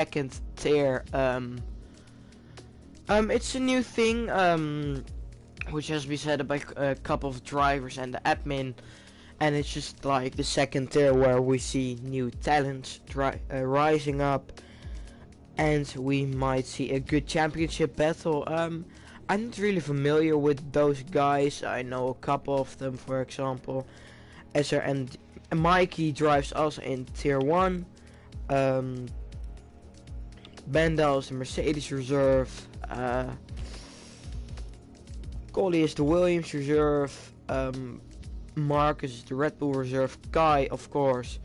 second tier. It's a new thing which has been set up by a couple of drivers and the admin, and it's just like the second tier where we see new talents rising up, and we might see a good championship battle. I'm not really familiar with those guys. I know a couple of them, for example, Esser and Mikey drives also in tier 1. Bendel is the Mercedes reserve. Coley is the Williams reserve. Marcus is the Red Bull reserve. Kai, of course,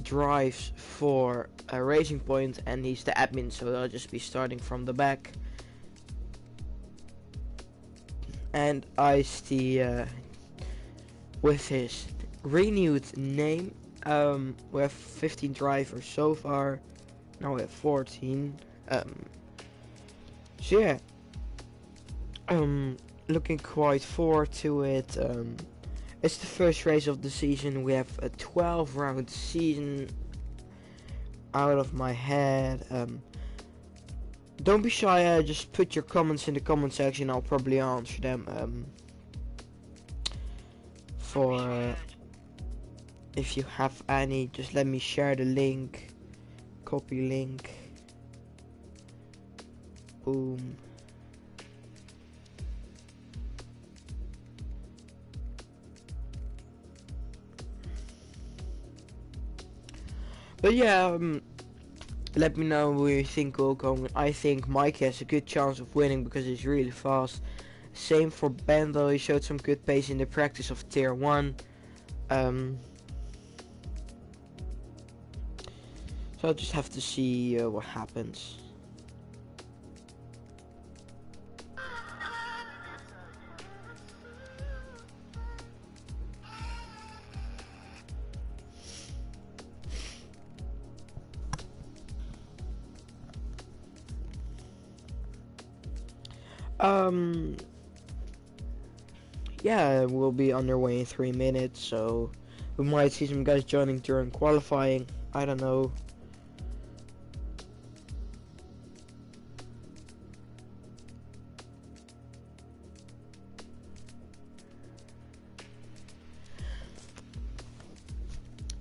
drives for a Racing Point, and he's the admin, so they'll just be starting from the back. And Ice-T, with his renewed name, we have 15 drivers so far. Now we have 14. So yeah, looking quite forward to it. It's the first race of the season. We have a 12-round season. Out of my head. Don't be shy. Just put your comments in the comment section. I'll probably answer them. If you have any, just let me share the link. Copy link. Boom. But yeah, let me know who you think will go. I think Mike has a good chance of winning because he's really fast. Same for Bendel, he showed some good pace in the practice of tier 1. So I'll just have to see what happens. Yeah, we'll be underway in 3 minutes, so we might see some guys joining during qualifying. I don't know.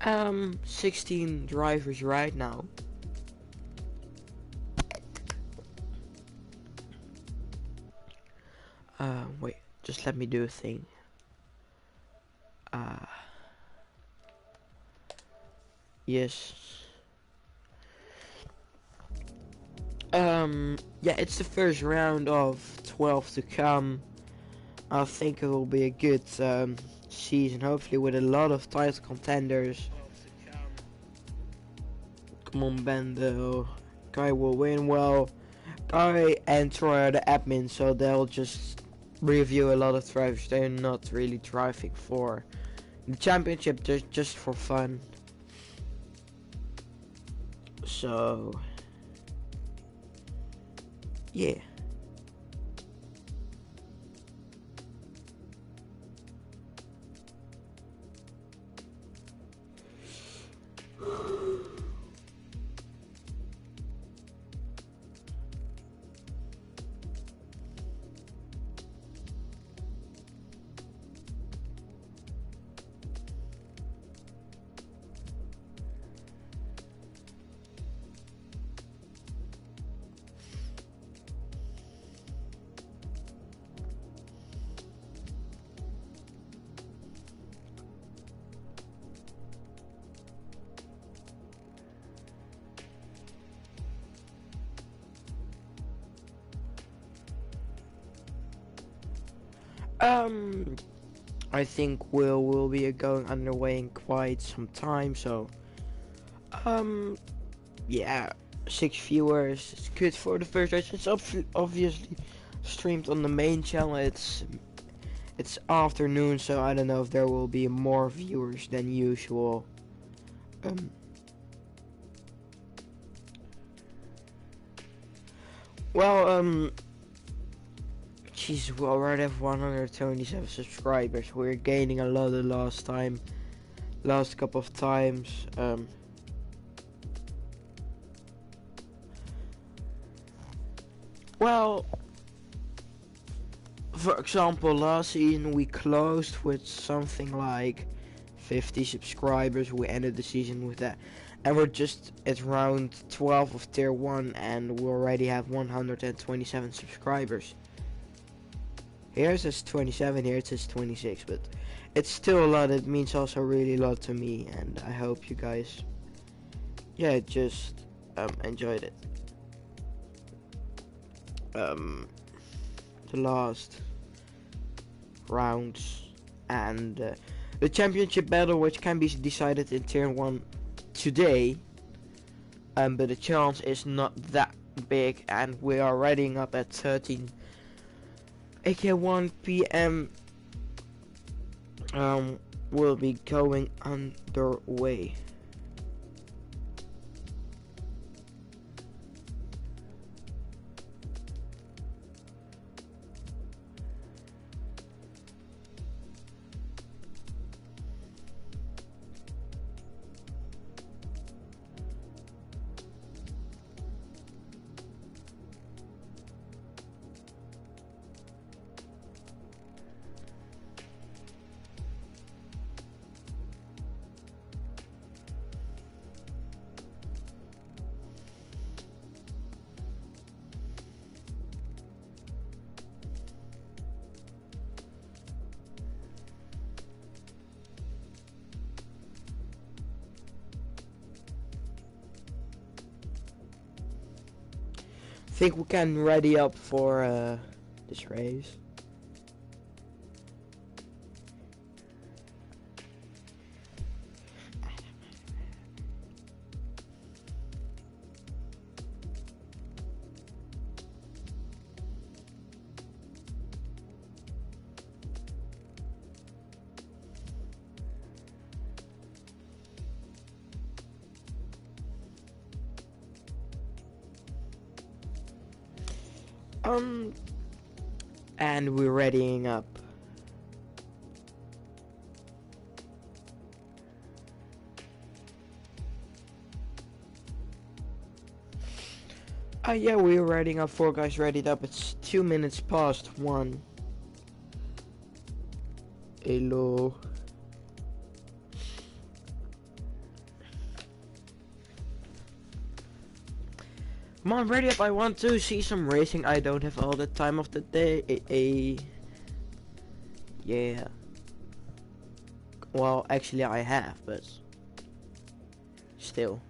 Um, 16 drivers right now. Wait, just let me do a thing. Yes. Yeah, it's the first round of 12 to come. I think it will be a good season, hopefully with a lot of title contenders. Come on, Bendo. Guy will win. Well, Guy and Troy are the admins, so they'll just review a lot of drivers. They're not really driving for the championship, just for fun. So yeah. I think we'll be going underway in quite some time, so yeah, 6 viewers, it's good for the first race. It's obviously streamed on the main channel. It's afternoon, so I don't know if there will be more viewers than usual. Well, jeez, we already have 127 subscribers. We're gaining a lot the last couple of times. Well, for example, last season we closed with something like 50 subscribers. We ended the season with that, and we're just at round 12 of tier 1, and we already have 127 subscribers. Here it says 27, here it says 26, but it's still a lot. It means also really a lot to me, and I hope you guys, yeah, just enjoyed it. The last rounds and the championship battle, which can be decided in tier 1 today, but the chance is not that big, and we are readying up at 13 aka 1 p.m. Will be going underway. Think we can ready up for this race. And we're readying up. Yeah, we're readying up. 4 guys readied up. It's 2 minutes past 1. Hello. Come on, ready up. I want to see some racing. I don't have all the time of the day. Yeah. Well, actually I have, but still.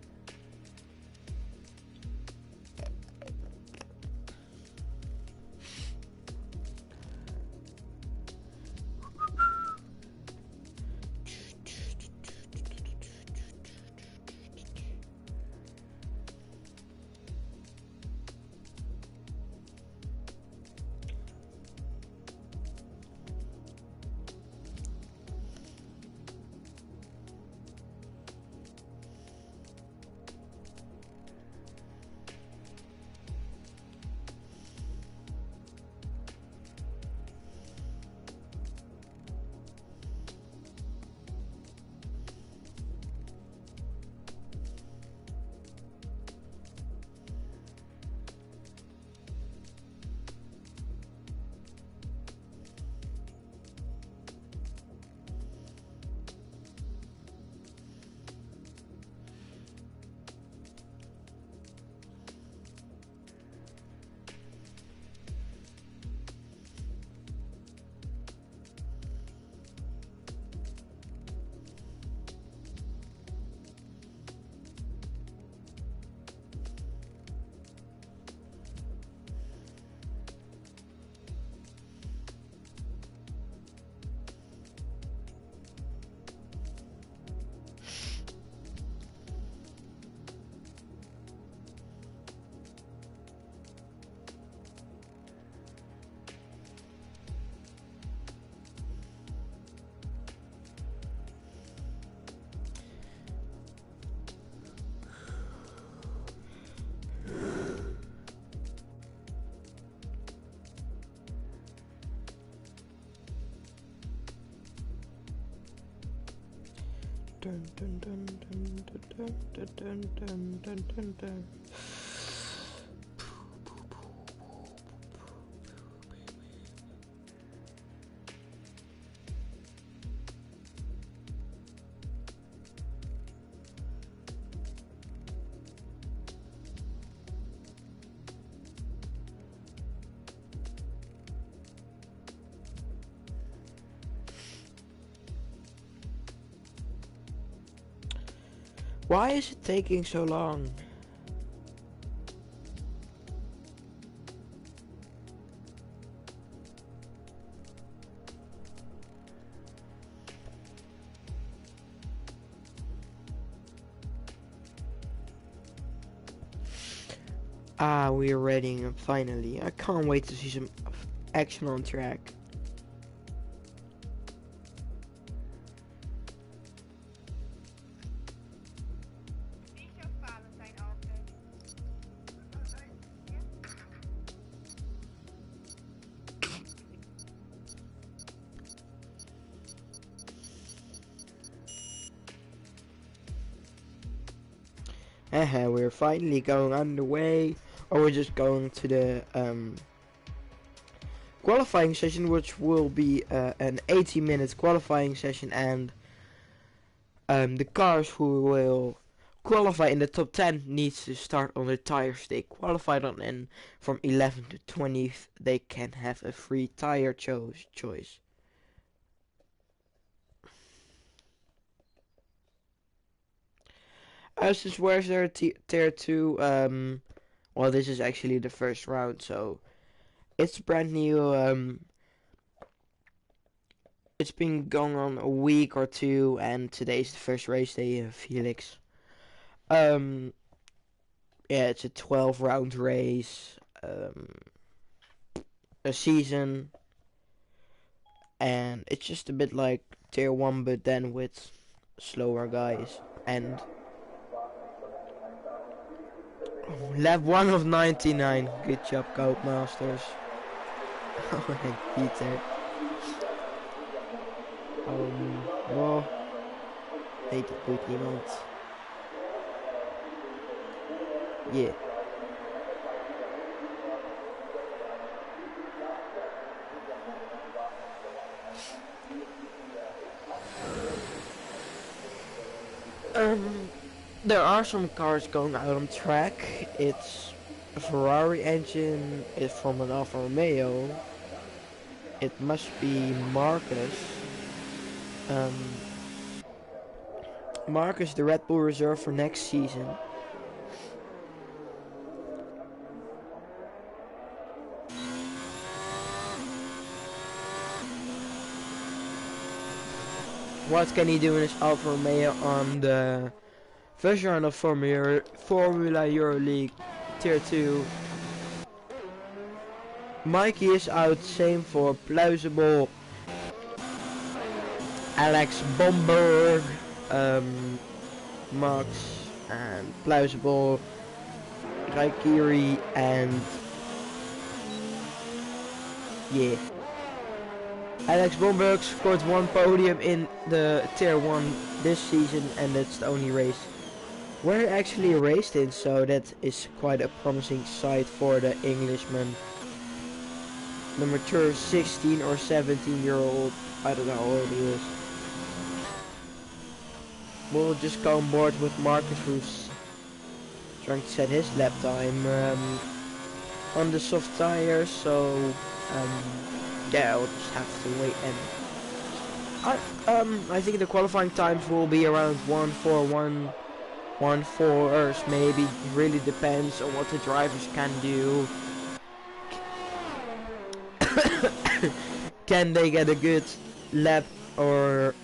Dun, dun, dun, dun, dun, dun, dun, dun, dun, dun, dun. Why is it taking so long? Ah, we're ready finally. I can't wait to see some action on track. We're finally going underway, or we're just going to the qualifying session, which will be an 80-minute qualifying session, and the cars who will qualify in the top 10 needs to start on the tires they qualified on, and from 11th to 20th they can have a free tire choice. Since where's there tier 2, well, this is actually the first round, so it's brand new. It's been going on a week or two, and today's the first race day, Felix. Yeah, it's a 12-round race, a season, and it's just a bit like tier 1, but then with slower guys. And lap 1 of 99. Good job, Codemasters. Oh, Peter. Oh, nee, dat doet niemand. Yeah. There are some cars going out on track. It's a Ferrari engine. It's from an Alfa Romeo. It must be Marcus. Marcus, the Red Bull reserve for next season. What can he do in his Alfa Romeo on the first round of Formulaeuroleague Tier 2? Mikey is out, same for Plausible, Alex Bomberg, Max and Plausible, Raikiri, and yeah. Alex Bomberg scored 1 podium in the Tier 1 this season, and that's the only race where he actually raced in, so that is quite a promising sight for the Englishman. The mature 16 or 17-year-old, I don't know how old he is. We'll just go on board with Marcus, who's trying to set his lap time on the soft tires, so yeah, we'll just have to wait. And I think the qualifying times will be around 1:41, 1:04, maybe. It really depends on what the drivers can do. Can they get a good lap, or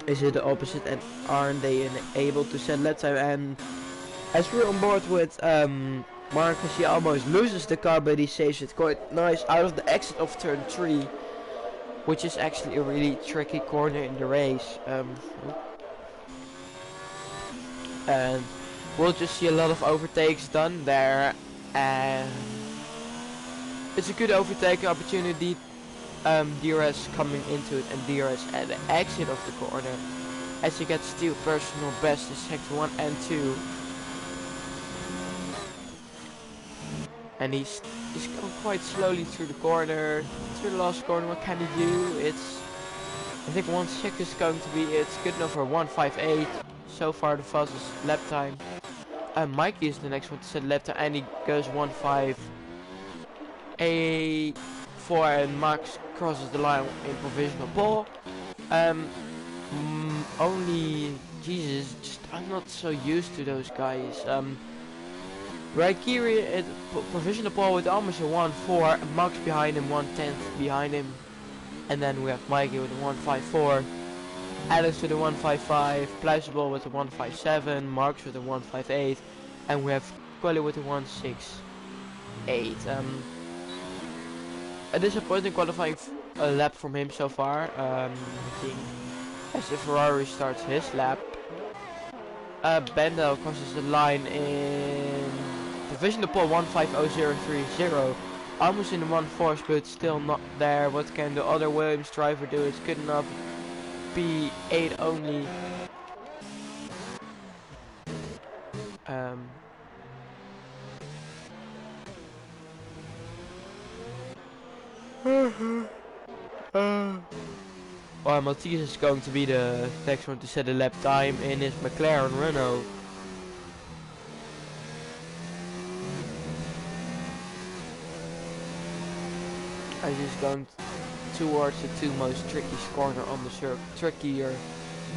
is it the opposite, and aren't they able to set lap time? And as we're on board with Marcus, he almost loses the car, but he saves it quite nice out of the exit of turn 3, which is actually a really tricky corner in the race. And we'll just see a lot of overtakes done there, and it's a good overtaking opportunity. DRS coming into it, and DRS at the exit of the corner, as he gets 2 personal bests in sector 1 and 2. And he's going quite slowly through the corner, through the last corner. What can he do? It's, I think 1:6 is going to be, it's good enough for 1:58. So far the fastest lap time. Mikey is the next one to set lap time, and he goes 1:5.4, and Max crosses the line in provisional pole. Only Jesus, just I'm not so used to those guys. Raikiri at provisional pole with almost a 1-4, Max behind him, 1/10 behind him, and then we have Mikey with a 1-5-4, Alex with a 1-5-5, Pleasurable with a 1-5-7, Marks with a 1-5-8, and we have Quali with a 1-6-8. A disappointing qualifying lap from him so far. I think as the Ferrari starts his lap, Bendel crosses the line in provisional pole 150.030, almost in the 1/4, but still not there. What can the other Williams driver do? It's good enough. P8 only. Well, Matthias is going to be the next one to set a lap time in his McLaren Renault. As he's going towards the two most trickiest corner on the circuit, trickier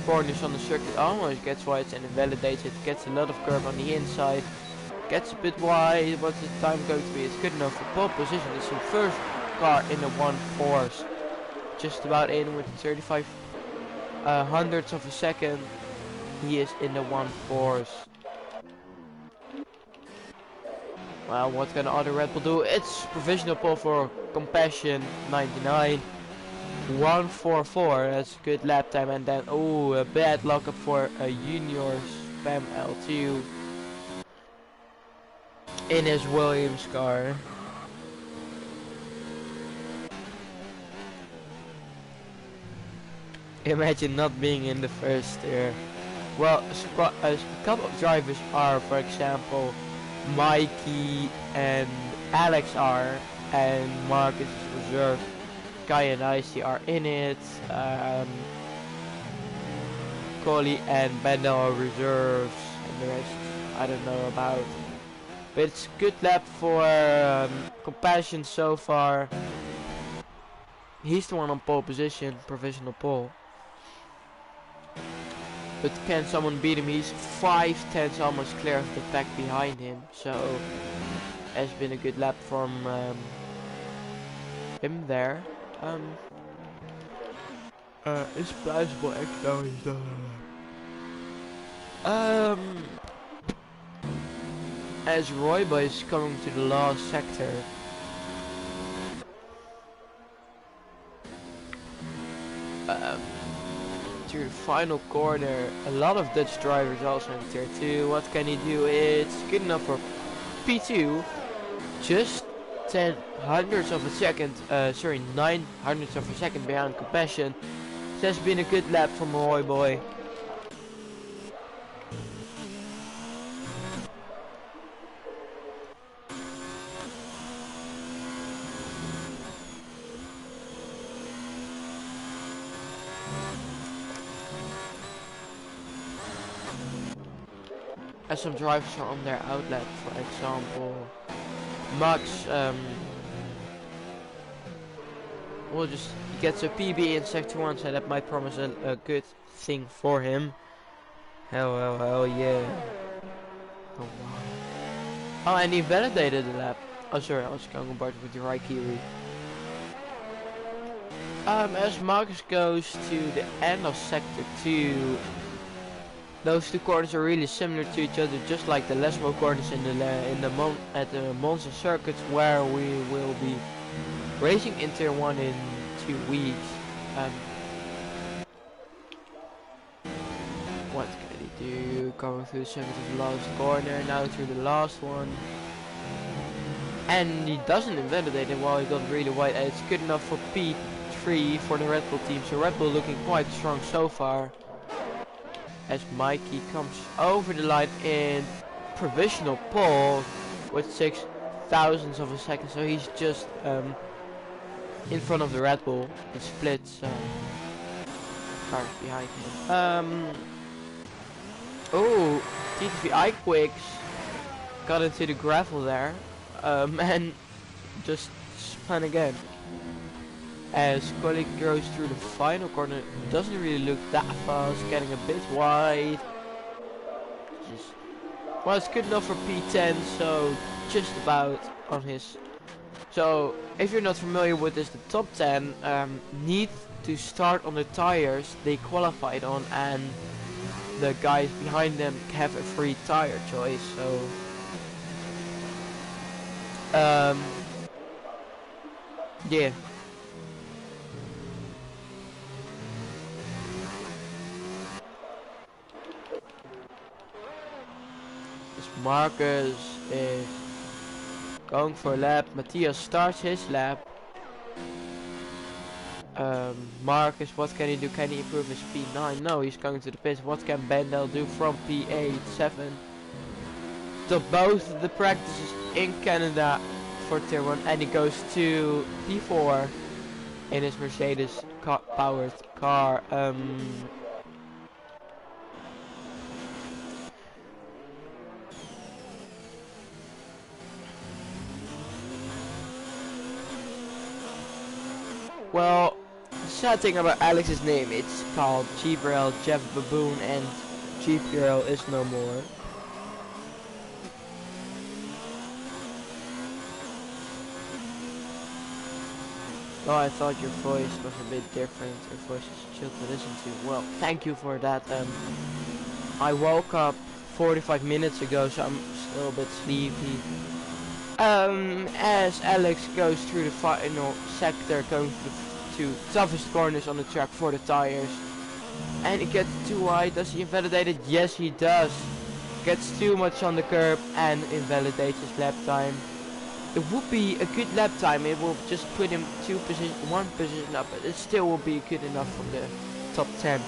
corners on the circuit. Almost gets wide and invalidates it. Gets a lot of curve on the inside. Gets a bit wide. What's the time going to be? It's good enough for pole position. It's the first car in the 1/4. Just about in with 35 hundredths of a second. He is in the 1/4. Well, what can other Red Bull do? It's provisional pole for Compassion 99. 1:44. That's a good lap time. And then, oh, a bad lockup for a Junior Spam L2 in his Williams car. Imagine not being in the first there. Well, a couple of drivers are, for example, Mikey and Alex are, and Marcus is reserved. Kai and Icy are in it. Coley and Bendel are reserves, and the rest I don't know about. But it's a good lap for Compassion so far. He's the one on pole position, provisional pole. But can someone beat him? He's 5/10 almost clear of the pack behind him. So has been a good lap from him there. It's Pleasurable X now he's done. As Royboy is coming to the last sector. To the final corner, a lot of Dutch drivers also in tier 2. What can he do? It's good enough for P2. Just 10 hundredths of a second, 9 hundredths of a second behind Compassion. This has been a good lap from Roy Boy. As some drivers are on their outlet, for example, Max will just gets a PB in sector 1, so that might promise a good thing for him. Hell yeah. Oh wow. Oh, and he validated the lap. Oh sorry, I was going about with the Raikiri. As Marcus goes to the end of sector 2, those two corners are really similar to each other, just like the Lesmo corners in the Monza circuits, where we will be racing in tier 1 in 2 weeks. What can he do? Going through the second to the last corner, now through the last one. And he doesn't invalidate it while he got really wide. It's good enough for P3 for the Red Bull team, so Red Bull looking quite strong so far. As Mikey comes over the line in provisional pole with 6 thousandths of a second, so he's just in front of the Red Bull. The splits cars behind him. Oh, TTVI Quicks got into the gravel there, and just spun again. As colleague goes through the final corner, doesn't really look that fast, getting a bit wide. Just, well, it's good enough for P10, so just about on his. So if you're not familiar with this, the top 10 need to start on the tires they qualified on, and the guys behind them have a free tire choice. So yeah. Marcus is going for a lap. Matthias starts his lap. Marcus, what can he do? Can he improve his P9? No, he's going to the pits. What can Bendel do from P8, 7? To both the practices in Canada for Tier 1, and he goes to P4 in his Mercedes powered car. Well, the sad thing about Alex's name, it's called Gabriel Jeff Baboon, and Gabriel is no more. Oh, I thought your voice was a bit different. Your voice is chill to listen to. Well, thank you for that. I woke up 45 minutes ago, so I'm a little bit sleepy. As Alex goes through the final sector, going to the toughest corners on the track for the tires, and he gets too wide. Does he invalidate it? Yes, he does. Gets too much on the curb and invalidates his lap time. It would be a good lap time. It will just put him one position up, but it still will be good enough for the top 10.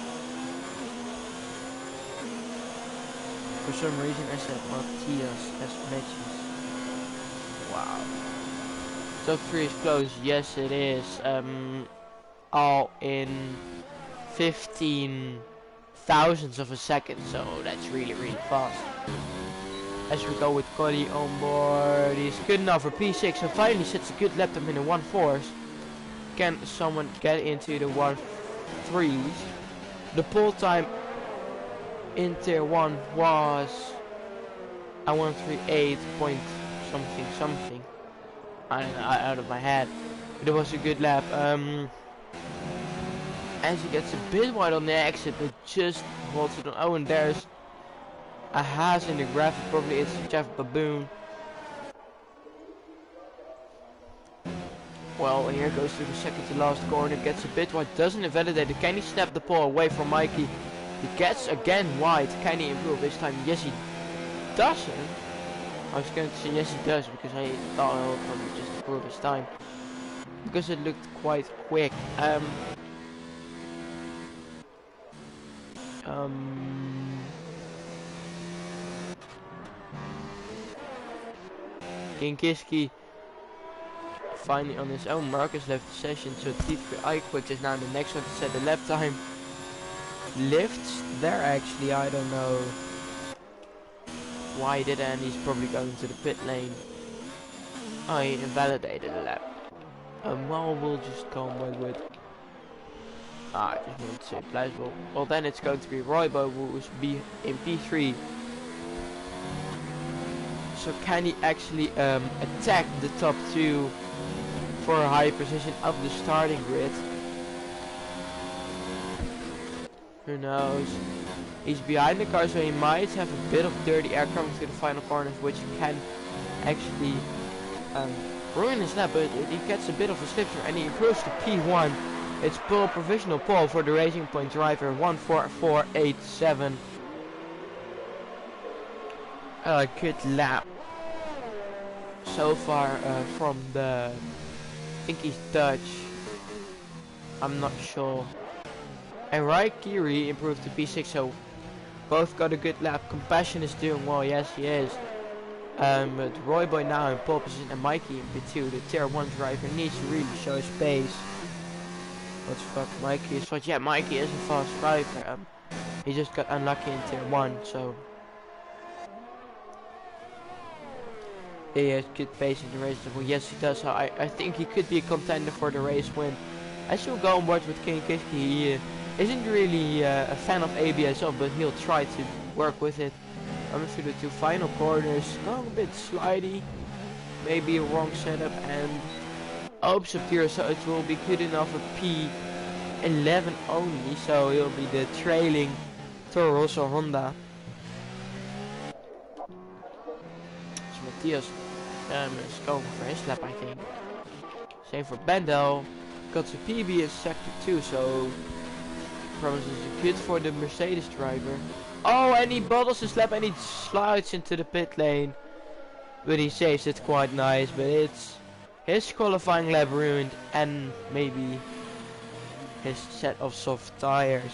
For some reason, I said Matthias as matches. Wow. Top 3 is close. Yes, it is. All in 15 thousandths of a second, so that's really fast. As we go with Cody on board, he's good enough for P6, and finally sets a good lap time in the 1.4s. Can someone get into the 1.3s? The pole time in Tier 1 was a 1.38 point something. I don't know, out of my head, but it was a good lap. As he gets a bit wide on the exit, but just holds it on. Oh, and there's a Haas in the graphic. Probably it's Jeff Baboon. Well, here goes to the second to last corner. Gets a bit wide, doesn't invalidate it. Can he snap the pole away from Mikey? He gets again wide. Can he improve this time? Yes, he doesn't. I was going to say yes, he does, because I thought I would probably just improve his time, because it looked quite quick. Kinkiski finally on his own. Marcus left the session, so T3 Quick is now the next one to set the lap time. Lifts there actually, I don't know why he did it, and he's probably going to the pit lane. Oh, he invalidated a lap. Well, we'll just go on with I just wanted to say plausible. Well, then it's going to be Roybo, who will be in P3. So can he actually attack the top 2 for a high position of the starting grid? Who knows? He's behind the car, so he might have a bit of dirty air coming to the final corners, which can actually ruin his lap, but he gets a bit of a slip through, and he improves to P1. It's provisional pole for the Racing Point driver, 14487. A good lap so far from the, I think he's Dutch, I'm not sure. And Raikiri improved to P6, so both got a good lap. Compassion is doing well, yes he is. But Royboy now in pole position, and Mikey in P2. The Tier 1 driver needs to really show his pace. What the fuck, Mikey is fast. Yeah, Mikey is a fast driver. He just got unlucky in Tier 1, so he has good pace in the race. Well, yes he does. So I think he could be a contender for the race win. I still go on board with King Kiski. He isn't really a fan of ABS off, but he'll try to work with it. I'm through the two final corners, going a bit slidey, maybe a wrong setup, and Opes appears, so it will be good enough for P11 only, so he'll be the trailing Toro Rosso Honda. So Matthias is going for his lap, I think. Same for Bendel. Got to PB in sector 2, so promises good for the Mercedes driver. Oh, and he bottles his lap and he slides into the pit lane. But he saves it quite nice, but it's his qualifying lap ruined and maybe his set of soft tires.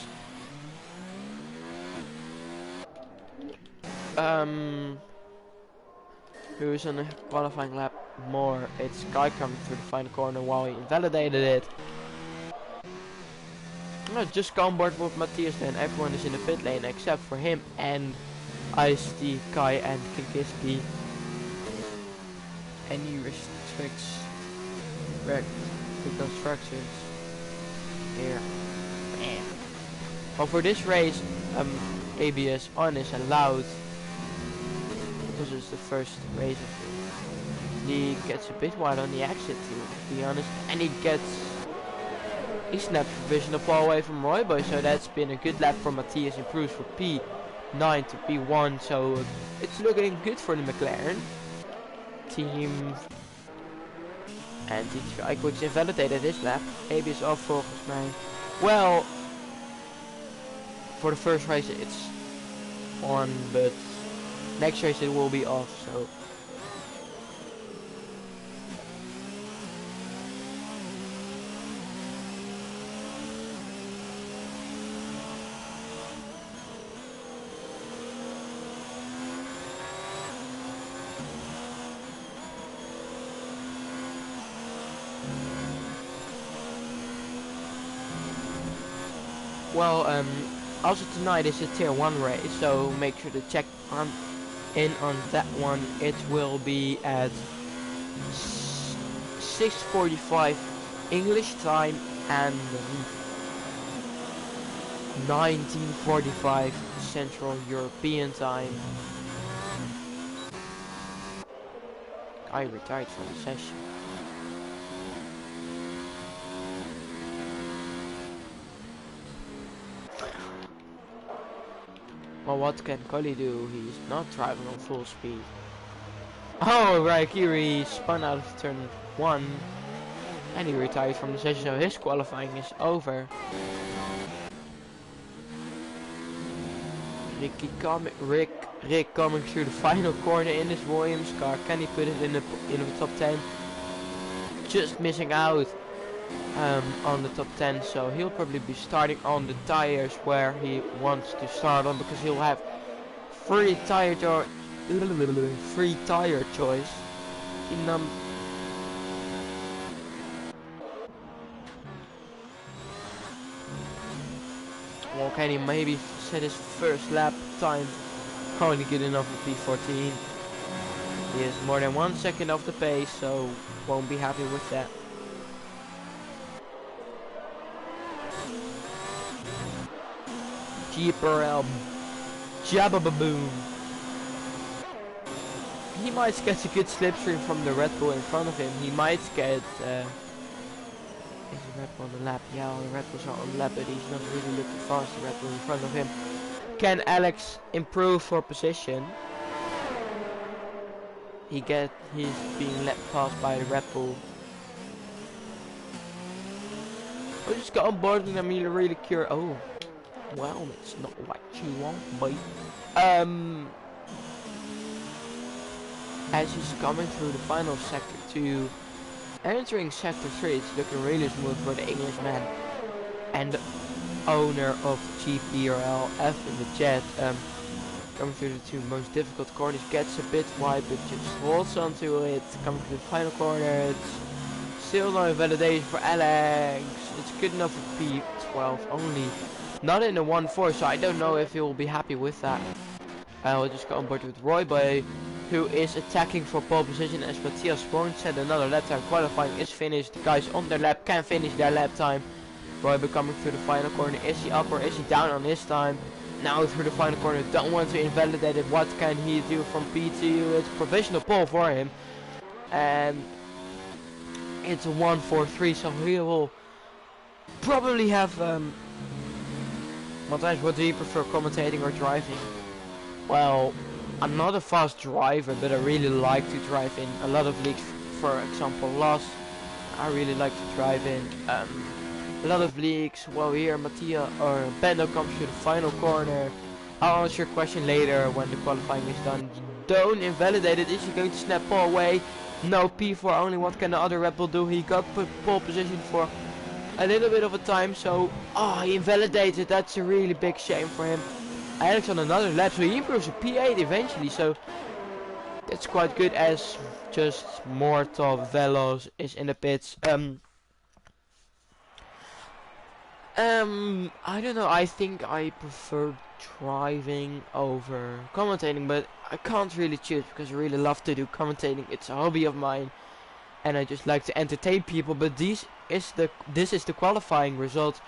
Who's on the qualifying lap more? It's Guy coming through the final corner while he invalidated it. No, just go on board with Matthias then. Everyone is in the pit lane except for him and Ice-T, Kai and Kinkiski. And he restricts reconstructions here. Man. Well, for this race, ABS on is allowed. This is the first race of it. He gets a bit wide on the exit to be honest, and he snaps provisional pole away from Royboy, so that's been a good lap for Matthias. Improves for P9 to P1, so it's looking good for the McLaren team. And TTI Quicks invalidated this lap. ABS off volgens mij. Well, for the first race it's on, but next race it will be off, so well, also tonight is a tier 1 race, so make sure to check in on that one. It will be at 6:45 English time and 19:45 Central European time. I retired from the session. Well, what can Collie do? He's not driving on full speed. Oh, Raikiri spun out of turn 1 and he retired from the session, so his qualifying is over. Rick coming through the final corner in his Williams car. Can he put it in the top 10? Just missing out on the top 10, so he'll probably be starting on the tires where he wants to start on, because he'll have free tire choice. Well, can he maybe set his first lap time? Only good enough for P14. He is more than 1 second off the pace, so won't be happy with that. Jeeper Jabba-ba-boom. He might get a good slipstream from the Red Bull in front of him. He might get is the Red Bull on the lap? Yeah, all the Red Bulls are on the lap, but he's not really looking fast. The Red Bull in front of him. Can Alex improve for position? He's being let pass by the Red Bull. I'll just get on board and I'm really curious. Oh, well, it's not what you want, boy. As he's coming through the final sector 2, entering sector 3, it's looking really smooth for the Englishman and the owner of GPRL in the chat. Coming through the 2 most difficult corners, gets a bit wide but just holds onto it. Coming through the final corner, it's still no validation for Alex. It's good enough for P12 only. Not in the 1-4, so I don't know if he will be happy with that. I'll just go on board with Roy Boy. who is attacking for pole position. As Matthias Sporn said, another lap time qualifying is finished. The guys on their lap can finish their lap time. Roy coming through the final corner. Is he up or is he down on his time? Now through the final corner, don't want to invalidate it. What can he do from P2? It's provisional pole for him. And it's a 1-4-3, so he will probably have... Matthias, what do you prefer, commentating or driving? Well, I'm not a fast driver, but I really like to drive in a lot of leagues. For example, Lost, I really like to drive in. A lot of leagues. Well, here Mattia or Bendo comes to the final corner. I'll answer your question later when the qualifying is done. Don't invalidate it. Is he going to snap pole away? No, P4 only. What can the other Red Bull do? He got pole position for a little bit of a time, so he invalidated. That's a really big shame for him. Alex on another lap, so he improves to P8 eventually, so that's quite good. As just Mortal Velos is in the pits. I don't know, I think I prefer driving over commentating, but I can't really choose because I really love to do commentating. It's a hobby of mine and I just like to entertain people. But this is the qualifying result.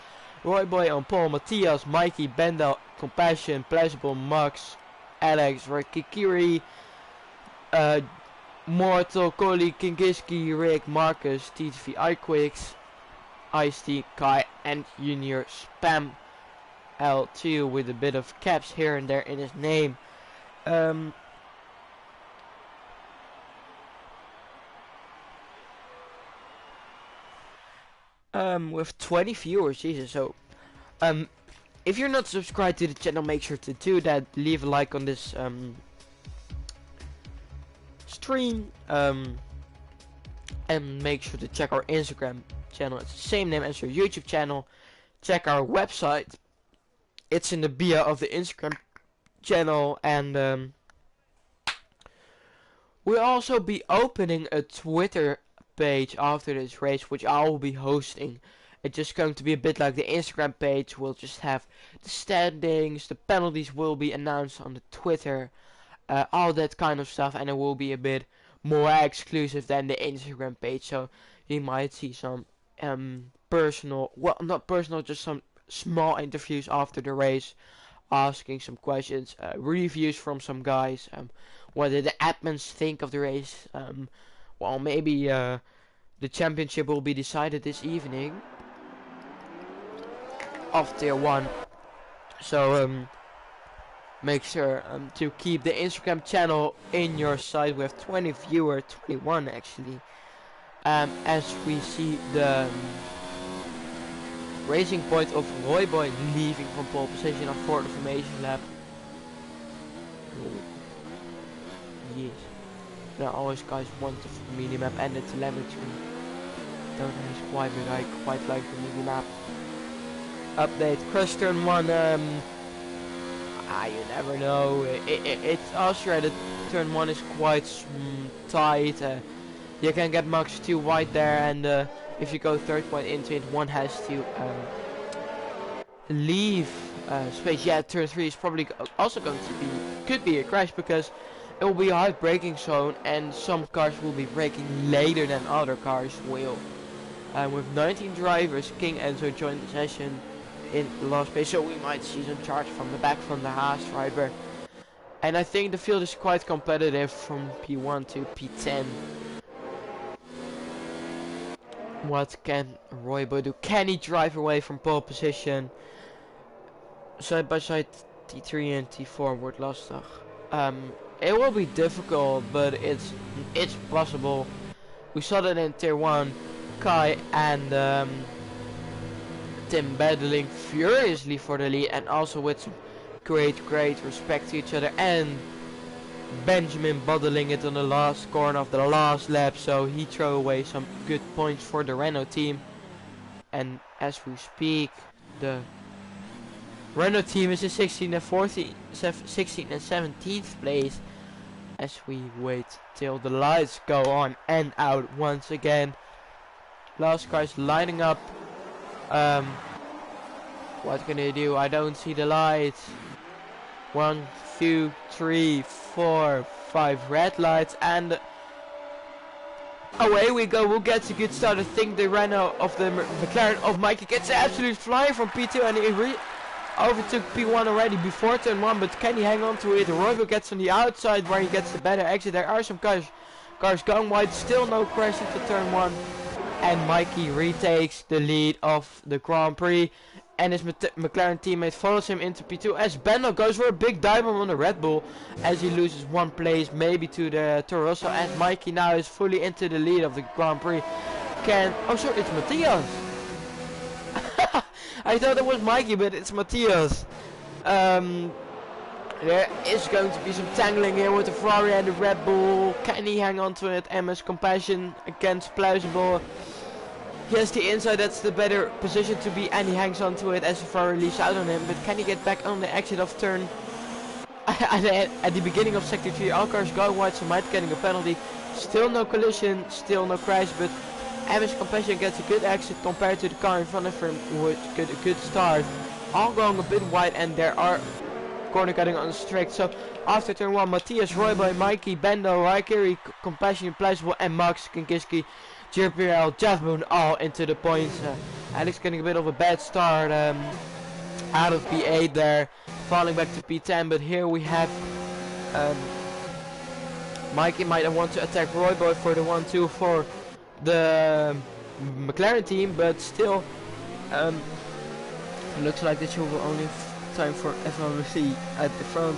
Roy Boy on pole, Matthias, Mikey, Bendel, Compassion, Plausible, Max, Alex, Kikiri, Mortal, Coley, Kingiski, Rick, Marcus, TTV, iQuicks, Ice-T, Kai and Junior Spam L2 with a bit of caps here and there in his name. With 20 viewers, Jesus. So if you're not subscribed to the channel, make sure to do that. Leave a like on this stream, and make sure to check our Instagram channel. It's the same name as your YouTube channel. Check our website, it's in the bio of the Instagram channel. And we'll also be opening a Twitter page after this race, which I will be hosting. It's just going to be a bit like the Instagram page. We'll just have the standings, the penalties will be announced on the Twitter, all that kind of stuff, and it will be a bit more exclusive than the Instagram page. So you might see some personal, well, not personal, just some small interviews after the race, asking some questions, reviews from some guys, what did the admins think of the race. Well, maybe the championship will be decided this evening of tier 1. So make sure to keep the Instagram channel in your sight. We have 20 viewers, 21 actually. As we see the racing point of Roy Boy leaving from pole position on 4th formation lap. Yes. Now always guys want the minimap and the telemetry. Don't know it's quite, but I quite like the minimap. Update, crash turn 1, you never know. It's Austria, the turn 1 is quite tight. You can get max 2 wide there, and if you go third point into it, one has to leave space. Yeah, turn 3 is probably also going to be, could be a crash, because it will be a hard braking zone and some cars will be braking later than other cars will. With 19 drivers, King Enzo joined the session in the last space, so we might see some charge from the back from the Haas driver. And I think the field is quite competitive from P1 to P10. What can Roy Boy do? Can he drive away from pole position? Side by side T3 and T4 wordt lastig. It will be difficult, but it's possible. We saw that in tier 1, Kai and Tim battling furiously for the lead, and also with some great respect to each other, and Benjamin bottling it on the last corner of the last lap, so he threw away some good points for the Renault team. And as we speak, the Renault team is in 16th and 17th place, as we wait till the lights go on and out once again. Last cars lining up. What can they do? I don't see the lights. 1, 2, 3, 4, 5 red lights, and away we go. We'll get a good start. I think the Renault of the McLaren of Mikey gets absolutely flying from P2, and he overtook P1 already before turn 1, but can he hang on to it? Royal gets on the outside where he gets the better exit. There are some cars going wide, still no crash into turn 1, and Mikey retakes the lead of the Grand Prix, and his McLaren teammate follows him into P2 as Bendel goes for a big dive bomb on the Red Bull as he loses 1 place, maybe to the Toro Rosso, and Mikey now is fully into the lead of the Grand Prix. Oh sorry, it's Matthias. I thought it was Mikey, but it's Matthias. There is going to be some tangling here with the Ferrari and the Red Bull. Can he hang on to it? MS Compassion against Plausible. He has the inside, that's the better position to be, and he hangs on to it as the Ferrari leaves out on him. But can he get back on the exit of turn? At the beginning of sector 3, all cars going wide, so might getting a penalty. Still no collision, still no crash, but MS Compassion gets a good exit compared to the car in front of him, which got a good start. All going a bit wide, and there are corner cutting on the strict. So after turn 1, Matthias, Royboy, Mikey, Bendo, Raikiri, Compassion, Plausible, and Max Kinkiski, JPL, Jeff Boone all into the points. Alex getting a bit of a bad start out of P8 there, falling back to P10, but here we have Mikey might want to attack Royboy for the 1-2 for the McLaren team, but still looks like this will be only time for FLC at the front.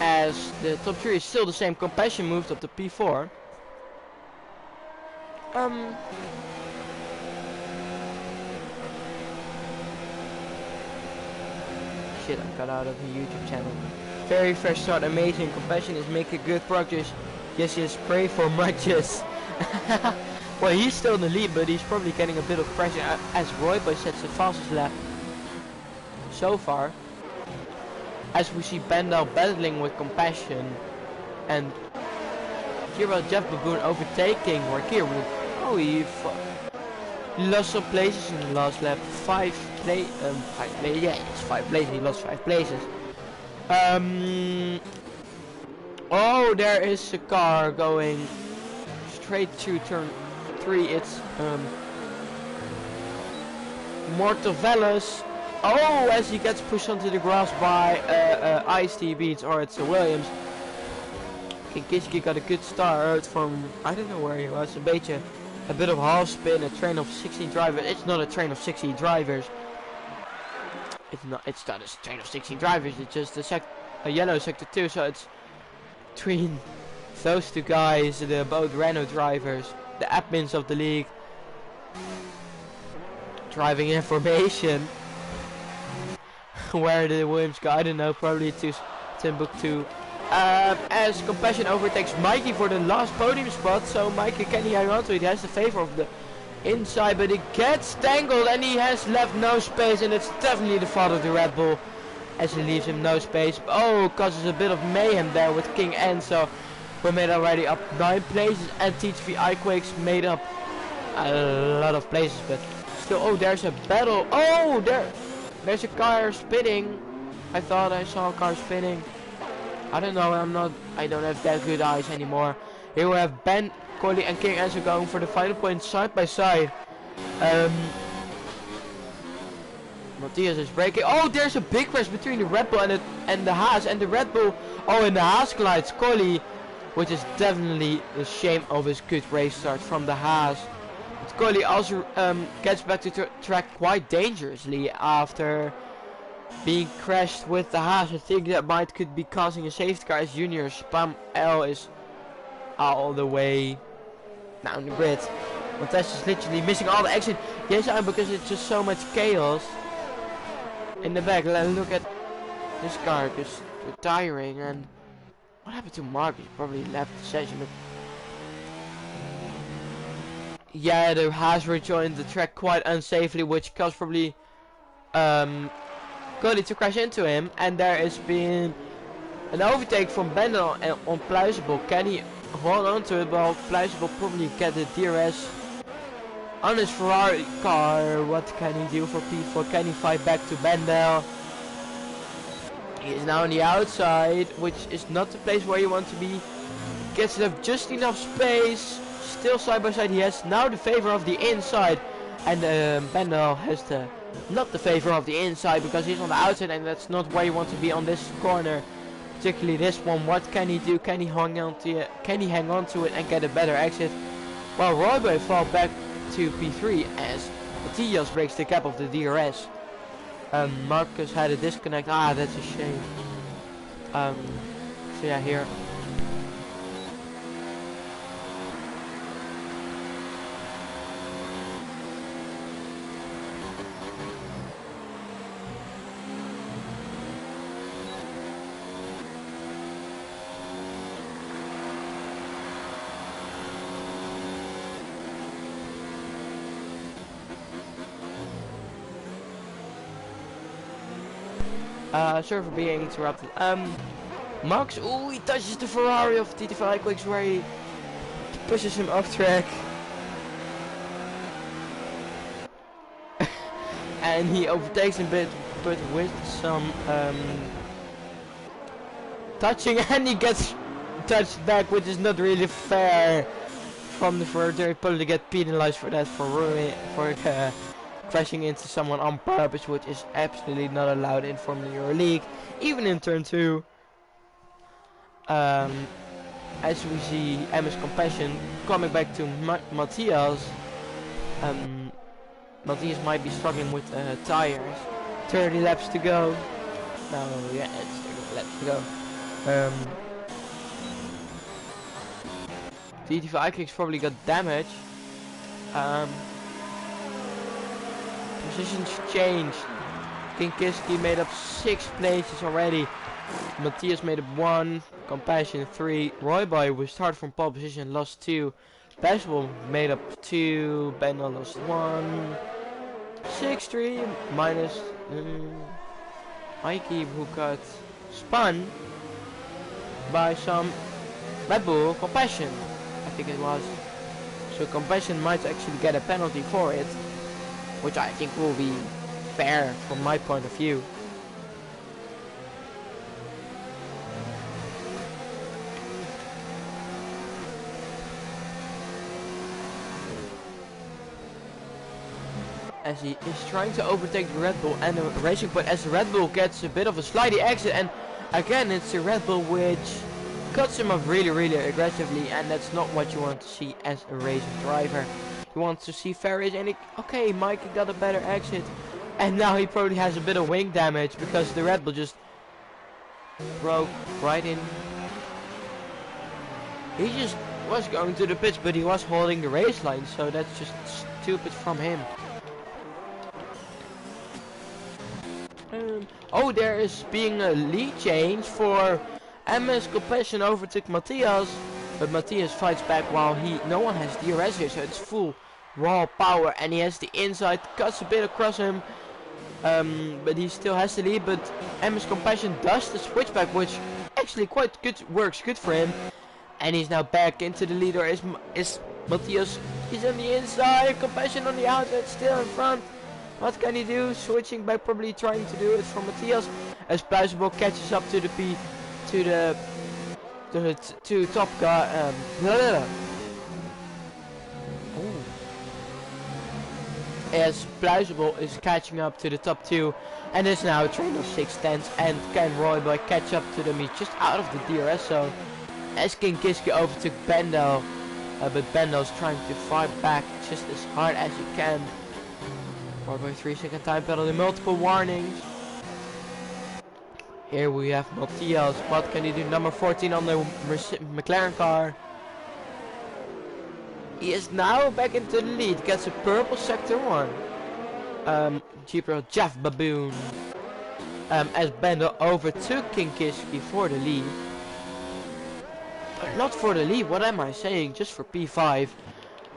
As the top 3 is still the same, Compassion moved up to P4. Shit, I got out of the YouTube channel. Very fresh start, amazing. Compassion is making good progress. Yes, pray for muches. Well, he's still in the lead, but he's probably getting a bit of pressure as Royboy sets the fastest lap so far. As we see Bendel battling with Compassion, and here about Jeff Baboon overtaking Rakir. Oh, he lost some places in the last lap. 5 places. Yeah, it's 5 places. He lost 5 places. Oh, there is a car going straight to turn 3. It's Mortovelis. Oh, as he gets pushed onto the grass by Ice-T Beats, or it's Williams. Kinkiski got a good start from, I don't know where he was, a bit of half spin, a train of 16 drivers. It's not a train of 16 drivers. It's not a train of 16 drivers, it's just a yellow sector 2, so it's between those 2 guys, the both Renault drivers, the admins of the league, driving information. Where the Williams go, I don't know, probably to Timbuktu. As Compassion overtakes Mikey for the last podium spot, so Mikey, can he hang on to it? He has the favor of the inside, but he gets tangled and he has left no space, and it's definitely the fault of the Red Bull as he leaves him no space. Oh, causes a bit of mayhem there with King Enzo. We made already up 9 places, and THV Iquakes made up a lot of places, but still. Oh, there's a battle. Oh, there's a car spinning. I thought I saw a car spinning. I don't know, I don't have that good eyes anymore. Here we have Ben, Coley and King Enzo going for the final point side by side. Matthias is braking. Oh, there's a big crash between the Red Bull and the Haas, and the Red Bull, oh, and the Haas collides Coley, which is definitely the shame of his good race start from the Haas. Coley also gets back to track quite dangerously after being crashed with the Haas. I think that could be causing a safety car as Junior Spam L is all the way down the grid. Montes is literally missing all the action. Yes, because it's just so much chaos in the back. Look at this car just retiring, and what happened to Mark? He probably left the session. But yeah, the Haas rejoined the track quite unsafely, which caused probably goalie to crash into him, and there has been an overtake from Bendel and on Pluizable. Can he hold on to it? Well, Pluizable probably get the DRS on his Ferrari car. What can he do for P4? Can he fight back to Bendel? He is now on the outside, which is not the place where you want to be. Gets enough, just enough space. Still side by side. He has now the favor of the inside, and Bendel has not the favor of the inside because he's on the outside, and that's not where you want to be on this corner, particularly this one. What can he do? Can he hang on to it? Can he hang on to it and get a better exit? Well, Royboy fall back to P3 as Matthias breaks the cap of the DRS. Marcus had a disconnect. Ah, that's a shame. So yeah, here. Sorry for being interrupted. Max, oh, he touches the Ferrari of TT5 Quicks where he pushes him off track. And he overtakes him but with some touching, and he gets touched back, which is not really fair from the Ferrari. They probably get penalized for that, for crashing into someone on purpose, which is absolutely not allowed in Formulaeuroleague, even in turn 2. As we see MS Compassion coming back to Matthias. Matthias might be struggling with tires. 30 laps to go. No, yeah, it's 30 laps to go. TT5 Kicks probably got damage. Positions changed. Kinkiski made up 6 places already. Matthias made up 1. Compassion 3. Royboy was started from pole position, lost 2. Baswell made up 2. Bendel lost 1. 6-3 minus Mikey, who got spun by some Red Bull Compassion, I think it was. So Compassion might actually get a penalty for it, which I think will be fair from my point of view. As he is trying to overtake the Red Bull and the Racing Point, as the Red Bull gets a bit of a slidey exit, and again it's the Red Bull which cuts him off really aggressively, and that's not what you want to see as a racing driver. You want to see fair racing, and okay, Mikey got a better exit, and now he probably has a bit of wing damage because the Red Bull just broke right in. He just was going to the pits, but he was holding the race line, so that's just stupid from him. Oh, there is being a lead change for MS Compassion overtook Matthias, but Matthias fights back while no one has DRS here, so it's full raw power, and he has the inside, cuts a bit across him, but he still has the lead. But MS Compassion does the switchback, which actually quite good, works good for him, and he's now back into the leader. Is Matthias? He's on the inside, Compassion on the outside, still in front. What can he do? Switching back, probably trying to do it for Matthias, as Pluizable catches up to the top guy. As Pluizable is catching up to the top 2, and is now a train of 6/10, and can Royboy catch up to them? He's just out of the DRS zone. As Kinkiski overtook Bendel, but Bendel's trying to fight back just as hard as he can. Royboy 3-second time penalty, multiple warnings. Here we have Matthias. What can he do? Number 14 on the McLaren car. He is now back into the lead. Gets a purple sector 1. Jeff Baboon. As Bendel overtook Kinkiski for the lead. But not for the lead. What am I saying? Just for P5.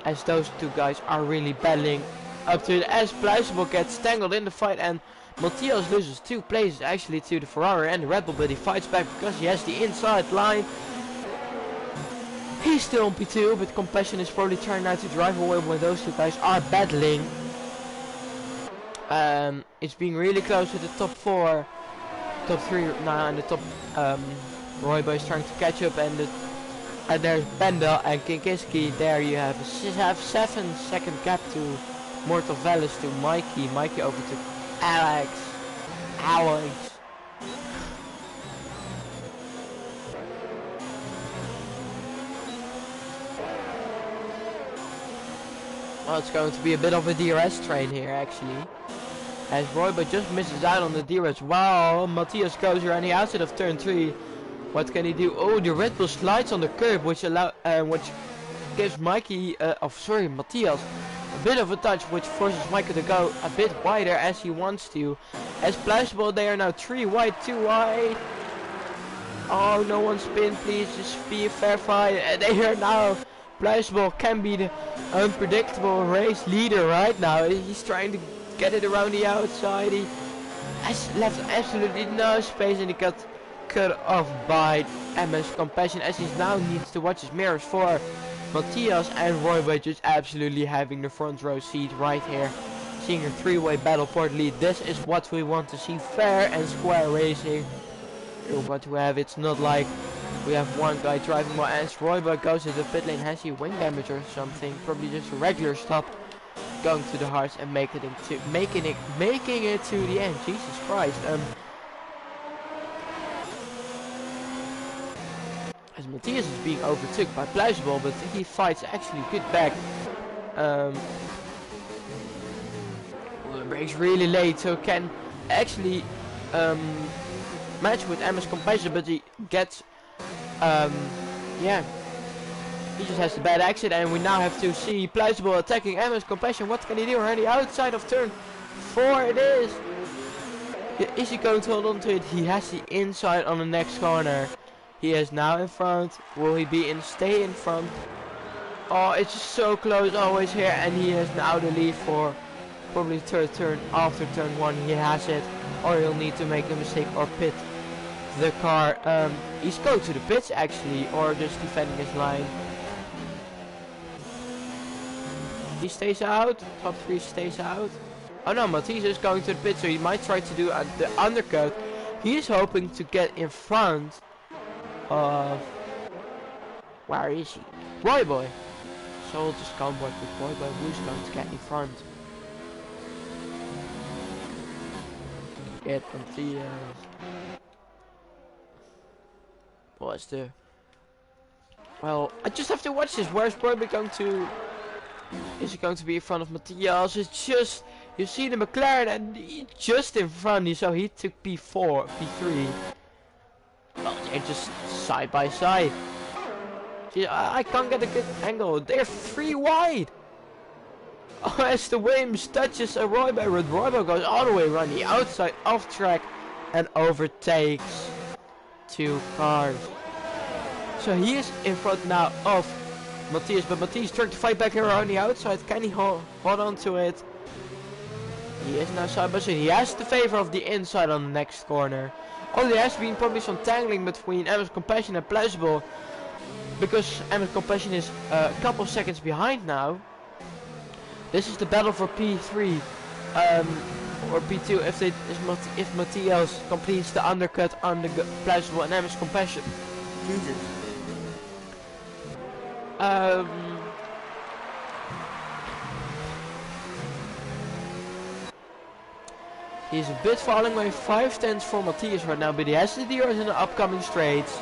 As those two guys are really battling up to it as Pluisable gets tangled in the fight, and Matthias loses 2 places actually to the Ferrari and the Red Bull, but he fights back because he has the inside line. He's still on P2, but Compassion is probably trying now to drive away when those two guys are battling. It's being really close to the top 4, top 3 now, and the top Royboy is trying to catch up, and there's Benda and Kinkiski. There you have a 7-second gap to Mortal Velis to Mikey. Mikey over to Alex. Well, it's going to be a bit of a DRS train here actually, as Royboy just misses out on the DRS. Wow, Matthias goes around the outside of turn 3. What can he do? Oh, the Red Bull slides on the curb, which gives Matthias a bit of a touch, which forces Mikey to go a bit wider as he wants to. As Pluisable, they are now 3 wide, 2 wide. Oh, no one spin, please, just be a fair fight. And they are now, Pluisable can be the unpredictable race leader right now. He's trying to get it around the outside. He has left absolutely no space, and he got cut off by MS Compassion, as he now needs to watch his mirrors for Matthias and Royboy just absolutely having the front row seat right here, seeing a 3-way battle for the lead. This is what we want to see, fair and square racing. What we have, it's not like we have one guy driving while as Royboy goes to the pit lane. Has he wing damage or something? Probably just a regular stop, going to the hearts and making it to the end. Jesus Christ. As Matthias is being overtook by Pluisable, but he fights actually good back. Breaks really late, so can actually match with MS Compassion, but he gets he just has the bad exit, and we now have to see Pluisable attacking MS Compassion. What can he do? On the outside of turn 4 it is. Is he going to hold on to it? He has the inside on the next corner. He is now in front. Will he stay in front? Oh, it's just so close always here, and he has now the lead for probably third turn. After turn 1 he has it, or he'll need to make a mistake or pit the car. He's going to the pits actually, or just defending his line. He stays out. Top 3 stays out. Oh no, Matthias is going to the pit, so he might try to do the undercut. He is hoping to get in front of, where is he? Royboy. So we'll just combat with Royboy, who's going to get in front. Get Matthias. What's the... Well, I just have to watch this. Where's Royboy going to... Is he going to be in front of Matthias? It's just... You see the McLaren and he just in front, so he took P4, P3. Well, they're just side by side. See, I can't get a good angle. They're 3 wide. Oh, as the Williams touches a Royboy, Royboy goes all the way around the outside off track and overtakes 2 cars. So he is in front now of Matthias, but Matthias trying to fight back here on the outside. Can he hold on to it? He is now side by side. He has the favor of the inside on the next corner. Oh, there has been probably some tangling between MS Compassion and Pluisable, because MS Compassion is a couple seconds behind now. This is the battle for P3 or P2 if Matthias completes the undercut on the Pluisable and MS Compassion. Jesus. He's a bit falling away, 5/10 for Matthias right now, but he has the DRS in the upcoming straights.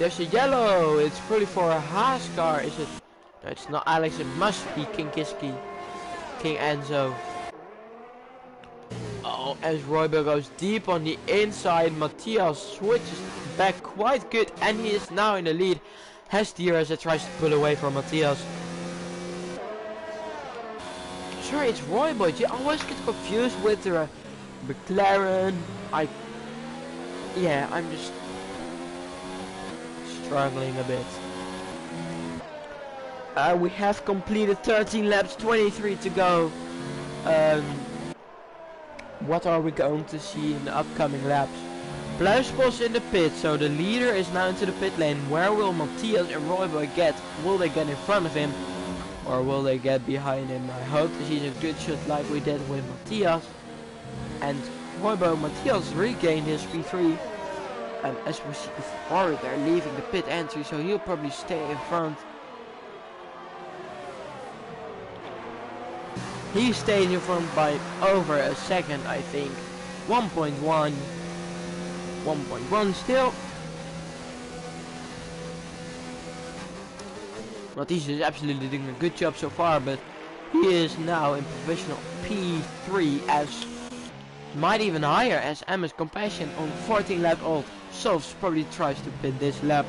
There's a yellow. It's probably for a Haas car. Is it? No, it's not Alex. It must be King Kiski. King Enzo. Oh, as Royboy goes deep on the inside, Matthias switches back quite good, and he is now in the lead. Has DRS that tries to pull away from Matthias. Sorry, it's Royboy. You always get confused with the McLaren. I'm just struggling a bit. We have completed 13 laps, 23 to go. Um, what are we going to see in the upcoming laps? Pluisbos in the pit, so the leader is now into the pit lane. Where will Matthias and Royboy get? Will they get in front of him? Or will they get behind him? I hope to see a good shot like we did with Matthias. And Royboy Matthias regained his P3. And as we see before, they're leaving the pit entry, so he'll probably stay in front. He stayed in front by over a second, I think. 1.1. 1.1 still. Matthias is absolutely doing a good job so far, but he is now in provisional P3 as might even higher as MS Compassion on 14 lap old. Sovs probably tries to pit this lap.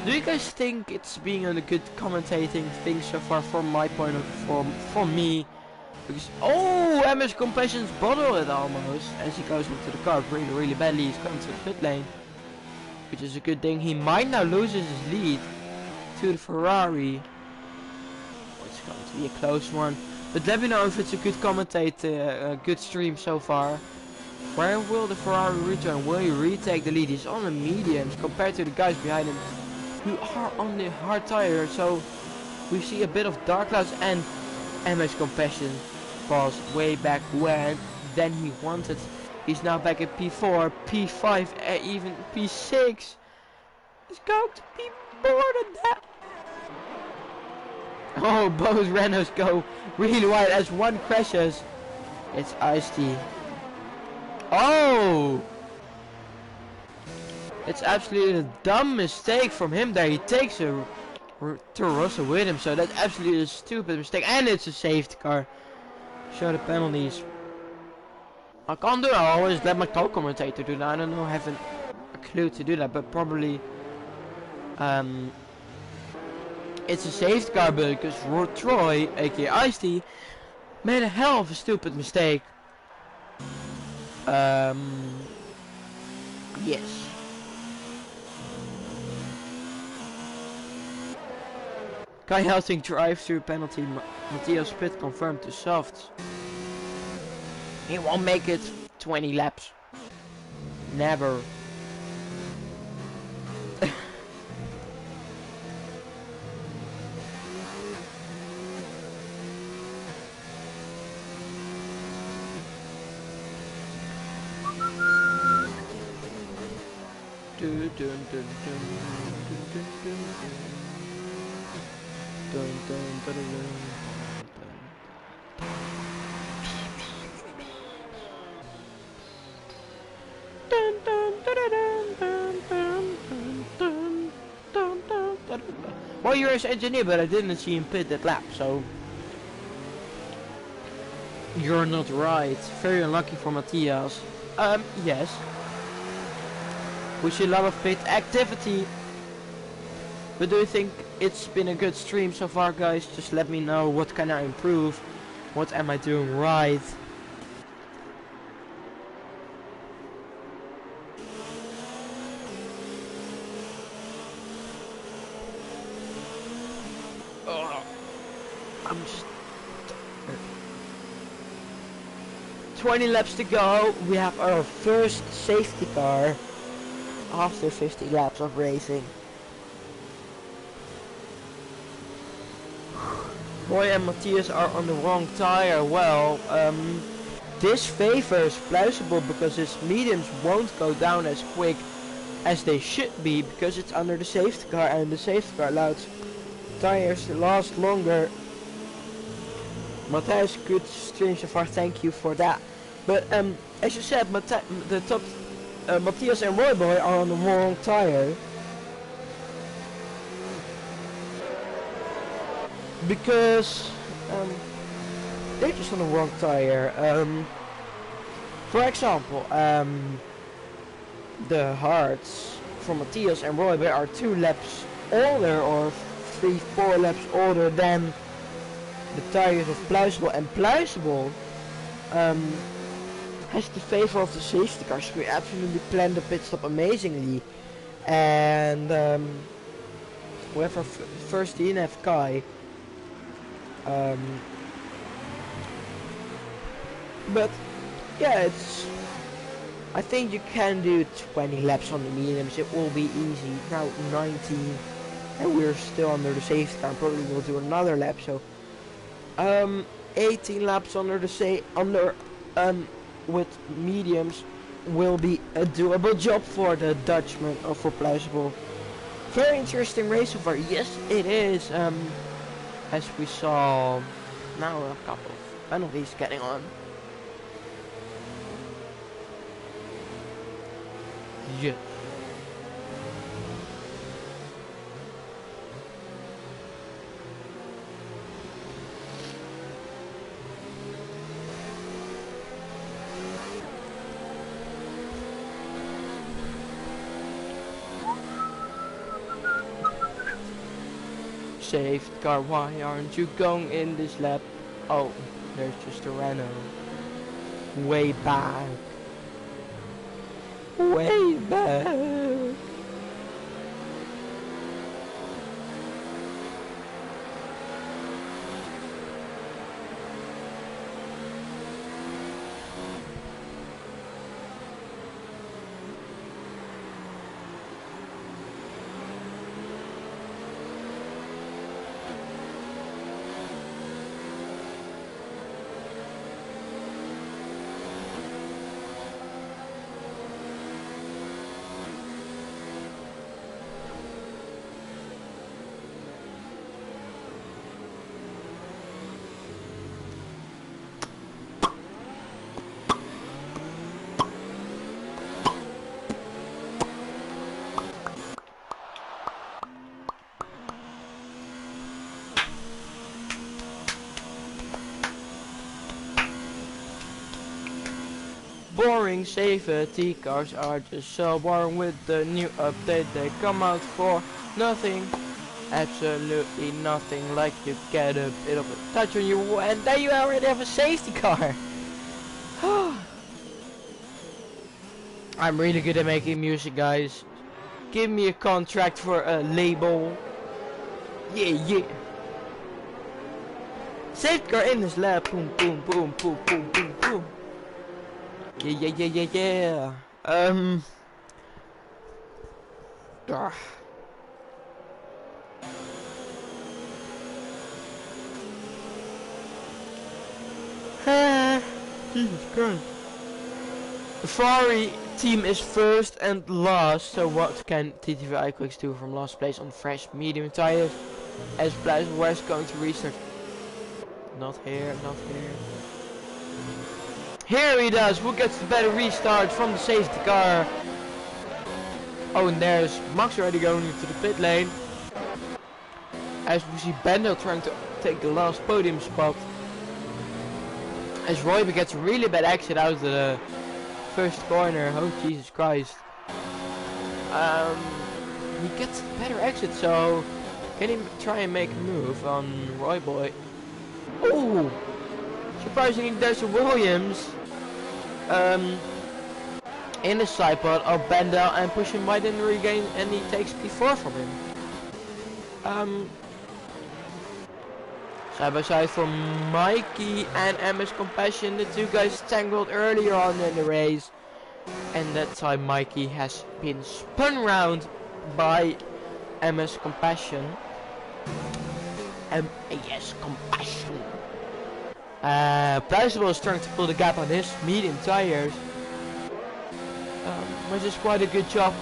Do you guys think it's being a good commentating thing so far from my point of view, from me? Because, oh, MS Compassion's bottle it almost as he goes into the car really badly. He's coming to the pit lane, which is a good thing. He might now lose his lead to the Ferrari. It's going to be a close one, but let me know if it's a good a good stream so far. Where will the Ferrari return? Will he retake the lead? He's on the mediums compared to the guys behind him who are on the hard tire, so we see a bit of dark clouds. And MS Compassion was way back when then he wanted. He's now back at P4, P5, even P6. It's going to be more than that. Oh, both Renaults go really wide as one crashes. It's Ice-T. Oh! It's absolutely a dumb mistake from him there. He takes a Russell with him, so that's absolutely a stupid mistake. And it's a safety car. Show the penalties. I can't do that. I always let my co-commentator do that. I don't know, I haven't a clue to do that, but probably it's a safety car because Troy, aka Ice-T, made a hell of a stupid mistake. Yes. Kai Helsing drive-through penalty. Matthias pit confirmed to softs. He won't make it 20 laps. Never. Well, you're his engineer, but I didn't see him pit that lap, so you're not right. Very unlucky for Matthias. Yes. We see a lot of pit activity. But do you think it's been a good stream so far, guys? Just let me know what can I improve. What am I doing right? I'm just 20 laps to go. We have our first safety car after 50 laps of racing. Roy and Matthias are on the wrong tire. Well, this favors Pluisable because his mediums won't go down as quick as they should be because it's under the safety car, and the safety car allows tires to last longer. Matthias, good stream so far, thank you for that. But as you said, the top Matthias and Royboy are on the wrong tire. Because they're just on the wrong tire. For example, the hearts for Matthias and Royboy are 2 laps older, or 3-4 laps older than the tires of Pluisable, and Pluisable has the favor of the safety car, so we absolutely planned the pit stop amazingly. And We have our first DNF guy. But yeah, I think you can do 20 laps on the mediums. It will be easy. Now 19, and we're still under the safety car. Probably will do another lap. So 18 laps under with mediums will be a doable job for the Dutchman or for Pluisable. Very interesting race so far. Yes, it is. As we saw, now a couple of penalties getting on. Yeah. Safety car, why aren't you going in this lap? Oh, there's just a Renault. Way back. Way back. Boring safety cars are just so boring. With the new update they come out for nothing, absolutely nothing. Like you get a bit of a touch on you and then you already have a safety car. I'm really good at making music, guys. Give me a contract for a label. Yeah. Safety car in this lap. Boom boom boom boom boom boom boom. Yeah. Jesus Christ. The Ferrari team is first and last, so what can TTV Iquix do from last place on fresh medium tires? As Pluisable West going to restart. Not here. Here he does. Who gets the better restart from the safety car? Oh, and there's Max already going into the pit lane. As we see Bendel trying to take the last podium spot. As Roybe gets a really bad exit out of the first corner. Oh, Jesus Christ. He gets a better exit, so can he try and make a move on Royboy? Oh! Surprisingly, there's a Williams in the side pod of Bendel and push him right in the regain, and he takes P4 from him. Side by side for Mikey and MS Compassion. The two guys tangled earlier on in the race, and that time Mikey has been spun round by MS Compassion. MS Compassion. Pluisable is trying to pull the gap on his medium tires, which is quite a good job.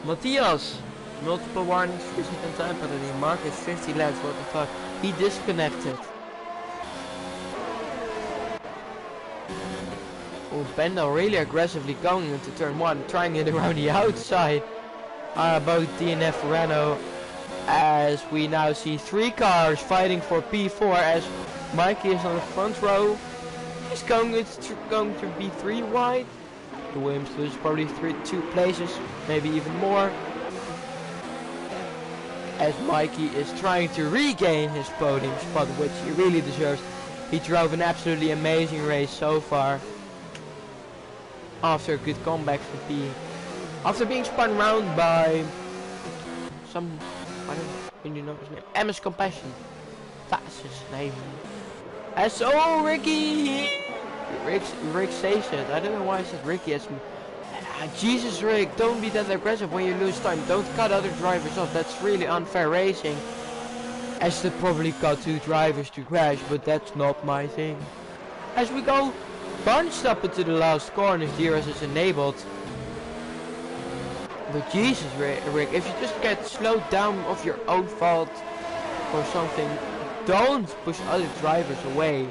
Matthias, multiple warnings, freezing and time penalty. Mark is 50 laps. What the fuck? He disconnected. Oh, Bendel really aggressively going into turn 1, trying it around the outside. Both DNF Renault. As we now see 3 cars fighting for P4 as Mikey is on the front row. He's going to be 3 wide. The Williams loses probably 2 places, maybe even more. As Mikey is trying to regain his podium spot, which he really deserves. He drove an absolutely amazing race so far. After a good comeback from P. After being spun around by some, I don't really know his name, MS Compassion. That's his name. And so Rick says it. I don't know why I said Ricky. Jesus, Rick, don't be that aggressive when you lose time. Don't cut other drivers off. That's really unfair racing. As they probably got 2 drivers to crash, but that's not my thing. As we go bunched up into the last corner, DRS is enabled. But Jesus, Rick, if you just get slowed down of your own fault or something, don't push other drivers away.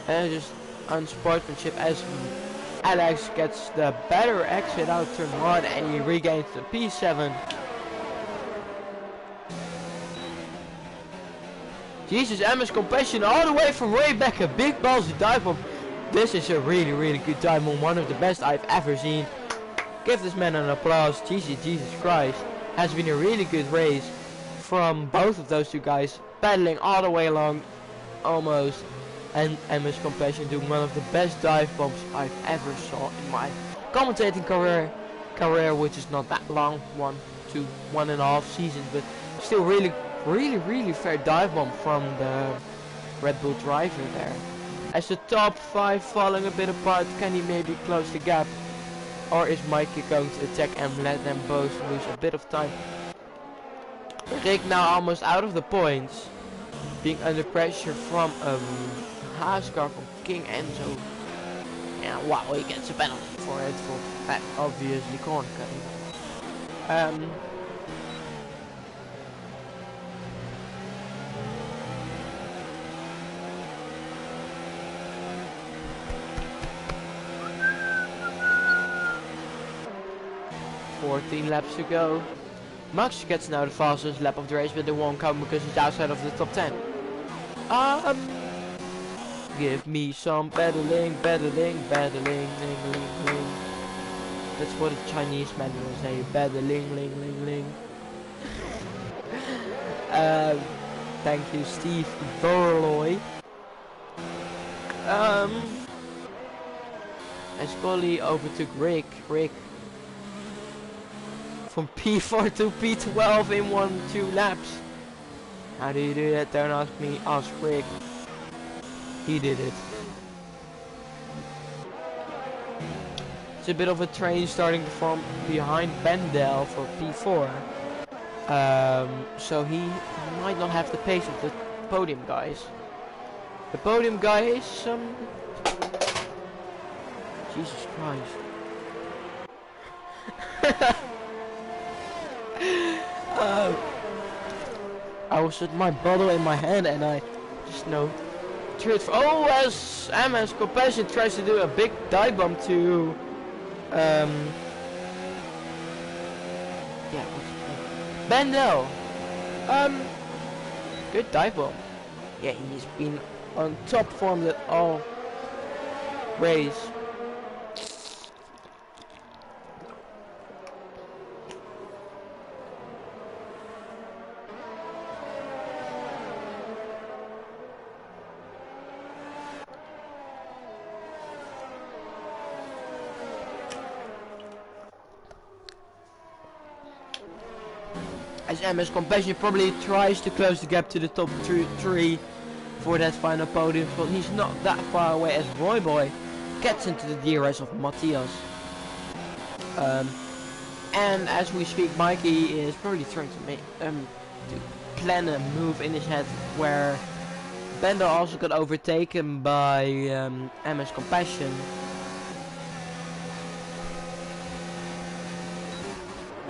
And just unsportsmanship as Alex gets the better exit out turn 1 and he regains the P7. Jesus, MS Compassion all the way from way back, a big ballsy dive bomb. This is a really good dive bomb, one of the best I've ever seen. Give this man an applause. Jesus Christ. Has been a really good race from both of those 2 guys, battling all the way along almost. And MS Compassion doing one of the best dive bombs I've ever saw in my commentating career, which is not that long, 1 to 1.5 seasons, but still really fair dive bomb from the Red Bull driver there. As the top 5 falling a bit apart, can he maybe close the gap? Or is Mikey going to attack and let them both lose a bit of time? Rick now almost out of the points, being under pressure from a Haas car from King Enzo. And wow, he gets a penalty for it, for obviously corner cutting. 14 laps to go. Max gets now the fastest lap of the race, but it won't count because he's outside of the top 10. Give me some battling, ling, ling, ling. That's what a Chinese man will say, battling, ling, ling. Thank you, Steve Borloy. As Collie overtook Rick. From P4 to P12 in 1-2 laps. How do you do that? Don't ask me, ask Rick. He did it. It's a bit of a train starting from behind Bendel for P4. So he might not have the pace of the podium guys. The podium guys, Jesus Christ. I was with my bottle in my hand and I just threw it for, as MS Compassion tries to do a big dive bomb to Bendel. Good dive bomb. Yeah, he's been on top form that all race. As MS Compassion probably tries to close the gap to the top 3 for that final podium spot. He's not that far away as Roy Boy gets into the DRS of Matthias. And as we speak, Mikey is probably trying to plan a move in his head where Bender also got overtaken by MS Compassion.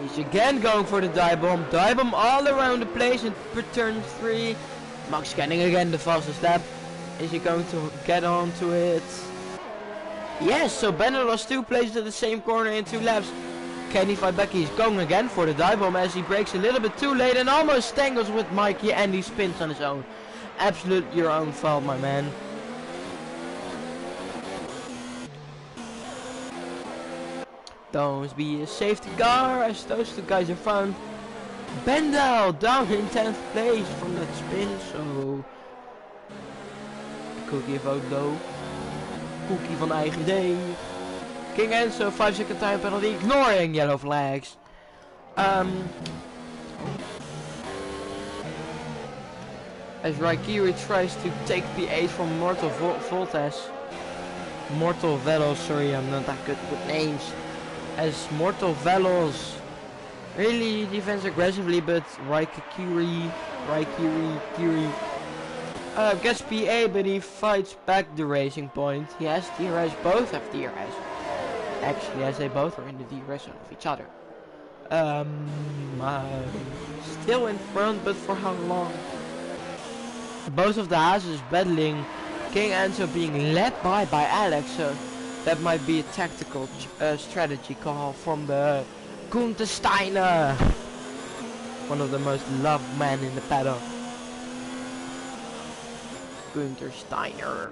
He's again going for the dive bomb all around the place in turn 3. Max getting again the fastest lap. Is he going to get onto it? Yes, so Bender lost 2 places at the same corner in 2 laps. Can he fight back? He's going again for the dive bomb as he brakes a little bit too late and almost tangles with Mikey and he spins on his own. Absolute your own fault, my man. Don't be a safety car as those 2 guys are found. Bendel down in 10th place from that spin, so cookie vote though. Cookie van eigen idee. King Enzo 5-second time penalty, ignoring yellow flags. As Raikiri tries to take P8 from Mortal Velos, sorry, I'm not that good with names. As Mortal Velos really defends aggressively, but Raikiri gets PA, but he fights back the racing point. He has DRS, both have DRS. Actually, as they both are in the DRS of each other. Still in front, but for how long? Both of the houses battling. King Enzo being led by Alex, so that might be a tactical strategy call from the Gunther Steiner, one of the most loved men in the paddock. Gunther Steiner.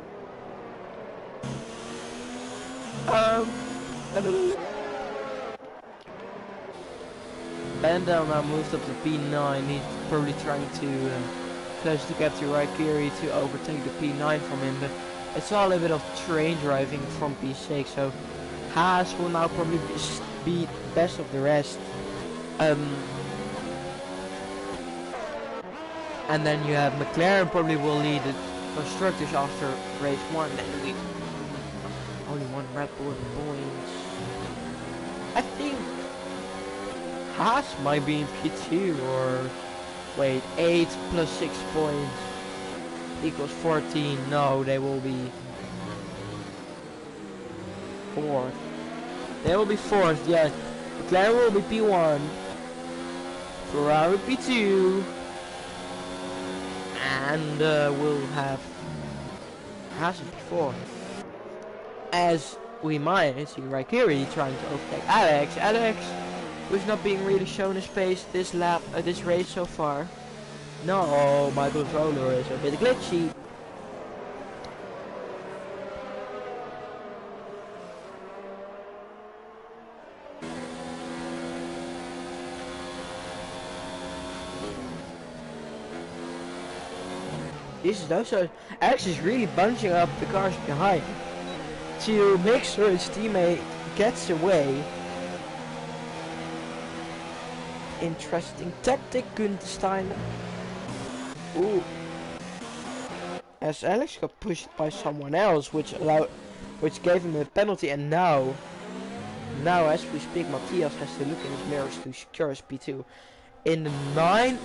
Bandel now moved up to P9. He's probably trying to close the gap to Raikiri to overtake the P9 from him, but it's all a bit of train driving from P6, so Haas will now probably be best of the rest. And then you have McLaren probably will lead the constructors after race 1, and we only one Red Bull in points. I think Haas might be in P2, or wait, 8 plus 6 points equals 14. No, they will be 4th. They will be 4th, yes. McLaren will be P1, Ferrari P2, and we'll have Haas in P4. As we might see Raikiri trying to overtake Alex, who's not being really shown his pace this lap, this race so far. No, my controller is a bit glitchy. This is also Alex is really bunching up the cars behind to make sure his teammate gets away. Interesting tactic, Gunther Steiner. Ooh. As Alex got pushed by someone else, which gave him a penalty, and now as we speak, Matthias has to look in his mirrors to secure his P2. In the 9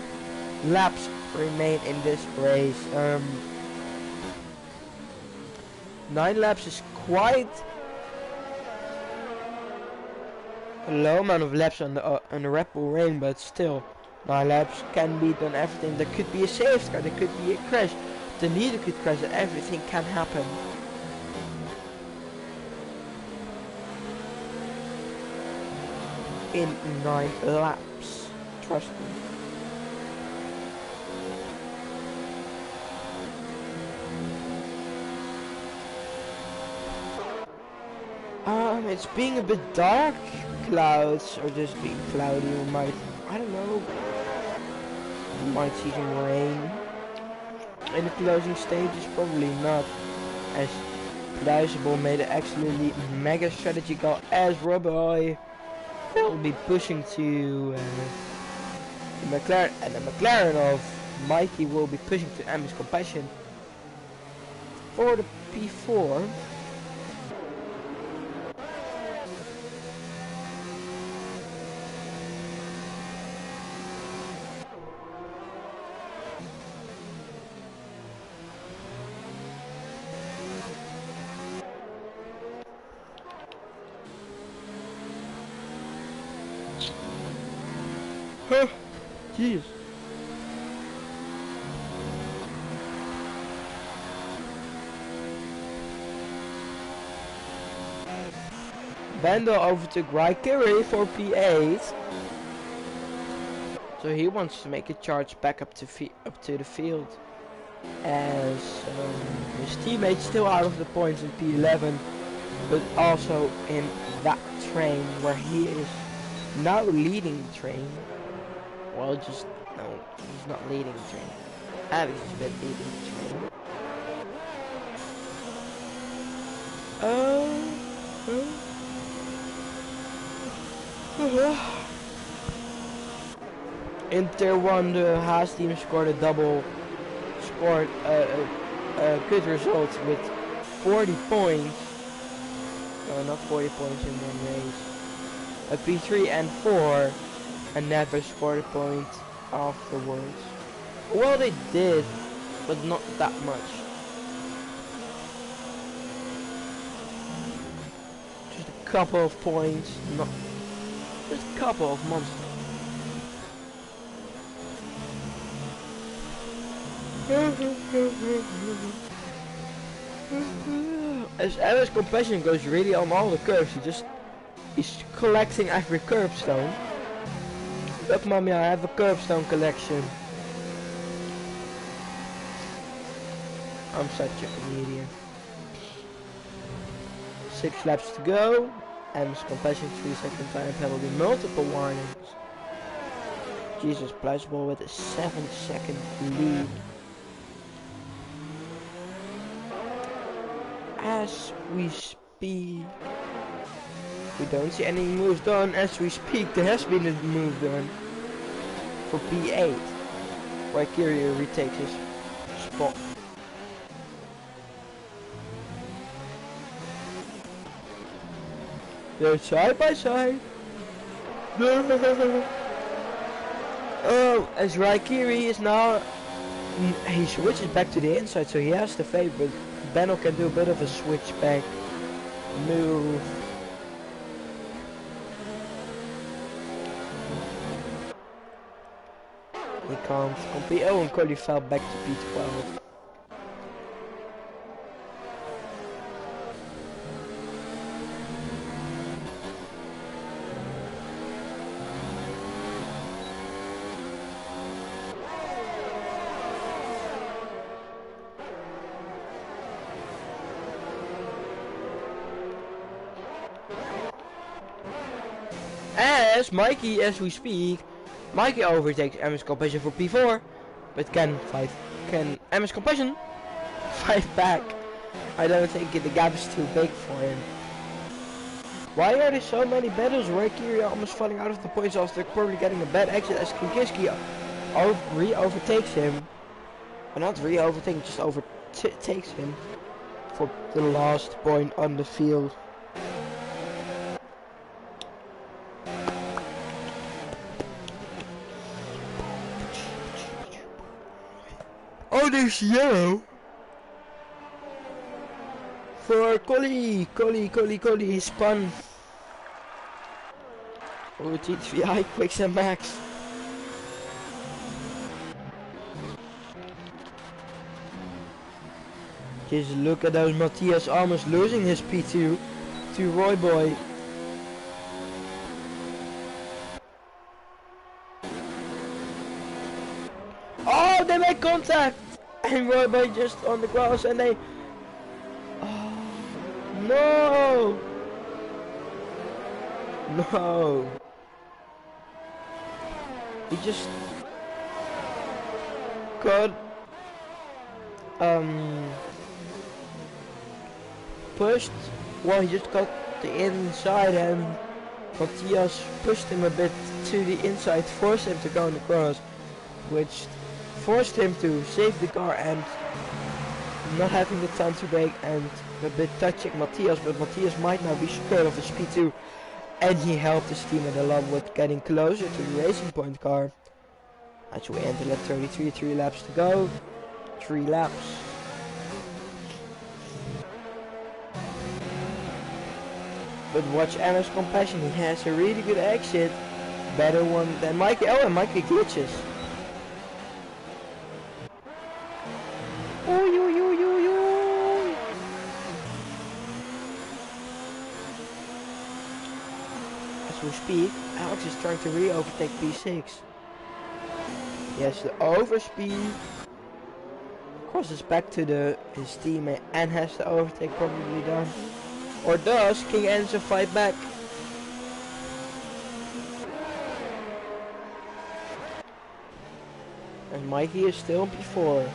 laps remain in this race. 9 laps is quite a low amount of laps on the Red Bull Ring, but still 9 laps can be done everything. There could be a safety car, there could be a crash, the leader could crash, and everything can happen. In 9 laps, trust me. It's being a bit dark. Clouds, or just being cloudy. We might, I don't know. We might see some rain in the closing stages. Probably not, as Pluisable made an absolutely mega strategy call, as Roboy will be pushing to the McLaren, and the McLaren of Mikey will be pushing to Ami's Compassion for the P4. Jeez. Bendel overtook Raikiri for P8. So he wants to make a charge back up to the field. As his teammate's still out of the points in P11, but also in that train where he is now leading the train. Well, just no, he's not leading the train. Alex is been leading the train. In tier 1 the Haas team scored a good result with 40 points. No, not 40 points in one race. A P3 and 4 and never scored a point afterwards. Well, they did, but not that much. Just a couple of points, not just a couple of months. As Ella's compassion goes really on all the curves, he's collecting every curbstone. Look, mommy, I have a curbstone collection. I'm such a comedian. 6 laps to go. Ella's compassion 3-second time penalty, multiple warnings. Jesus, plows ball with a 7-second lead. As we speak, we don't see any moves done. As we speak, there has been a move done for P8, where Kyrie retakes his spot. They're side by side. Oh, as Raikiri is now, he switches back to the inside, so he has the fade, but Benno can do a bit of a switch back move. He can't compete. Oh, and Cody fell back to P12. As Mikey, as we speak, Mikey overtakes Emma's compassion for P4, but can Emma's compassion fight back? I don't think the gap is too big for him. Why are there so many battles where Kyria almost falling out of the points after probably getting a bad exit as Kinkiski re-overtakes him? Or not re-overtaking, just overtakes him for the last point on the field. Oh, there's yellow for Collie he spun. Oh, TTVI Quicks and Max. Just look at those Matthias almost losing his P2 to Roy Boy. Oh, they make contact! And Roy Boy just on the grass and they... Oh, no! No! He just... got... pushed. Well, he just got the inside and Matthias pushed him a bit to the inside, forced him to go on the cross, which forced him to save the car and not having the time to brake and a bit touching Matthias, but Matthias might now be scared of his P2 and he helped his teammate a lot with getting closer to the Racing Point car. As we enter lap 33, 3 laps to go. 3 laps. But watch Emma's compassion, he has a really good exit. Better one than Mikey. Oh, and Mikey glitches. As we speak, Alex is trying to re-overtake P6. He has the overspeed. Crosses back to his teammate and has the overtake probably done. Or does King Enzo fight back? And Mikey is still on P4.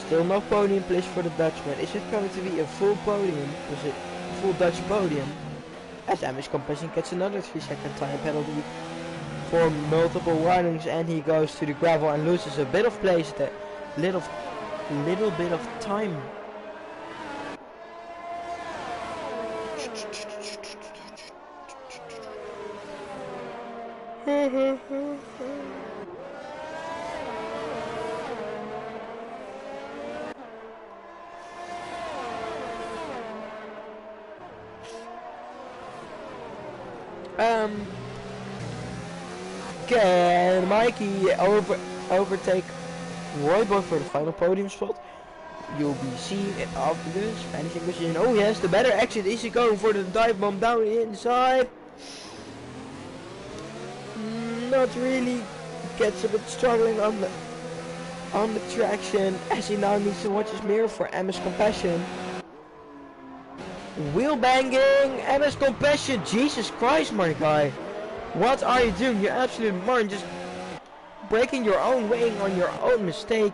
Still no podium place for the Dutchman. Is it going to be a full podium? Is it a full Dutch podium? as Amish Compassion gets another 3-second time penalty for multiple warnings, and he goes to the gravel and loses a bit of place there. Little bit of time. Can Mikey overtake Royboy for the final podium spot? You'll be seeing it after this finishing position. Oh yes, the better exit. Is he going for the dive bomb down the inside? Not really. Gets a bit struggling on the traction, as he now needs to watch his mirror for MS Compassion. Wheel banging, MS Compassion. Jesus Christ, my guy. What are you doing? You're absolute moron. Just breaking your own wing on your own mistake.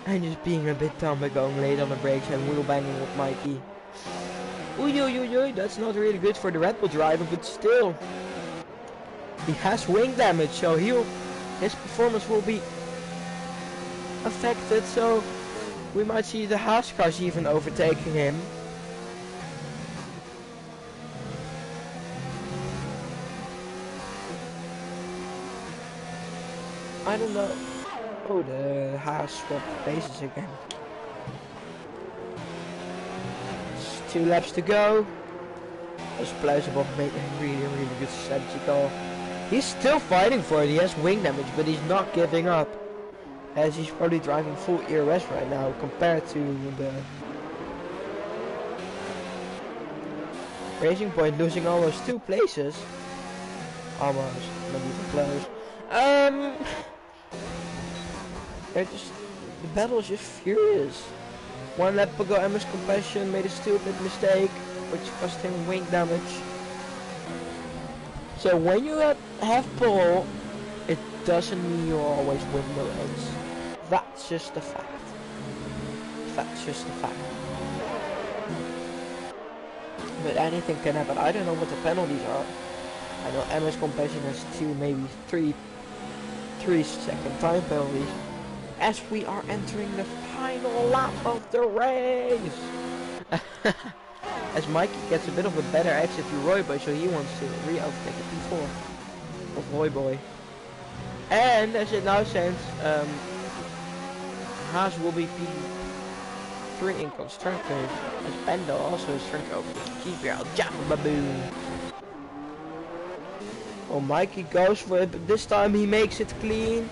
And just being a bit dumb by going late on the brakes and wheel banging with Mikey. Uy, that's not really good for the Red Bull driver, but still. He has wing damage, so his performance will be affected, so we might see the Haas cars even overtaking him. I don't know. Oh, the Haas swapped places again. It's 2 laps to go. As Pluizenbach made a really good strategy call. He's still fighting for it. He has wing damage, but he's not giving up. As he's probably driving full ERS right now compared to the Racing Point losing almost 2 places. Almost, not even close. The battle is just furious. 1 lap ago, MS Compassion made a stupid mistake, which cost him wing damage. So when you have pole, it doesn't mean you always win the race. That's just a fact. That's just a fact. But anything can happen. I don't know what the penalties are. I know MS Compassion has 2, maybe 3-second time penalties. As we are entering the final lap of the race. As Mikey gets a bit of a better exit to Royboy, so he wants to re-overtake the P4 of Royboy. And as it now stands, Haas will be P3 in constructors, as Bendo also is trying to overtake GPL Jabba Baboon. Oh, Mikey goes for it, but this time he makes it clean.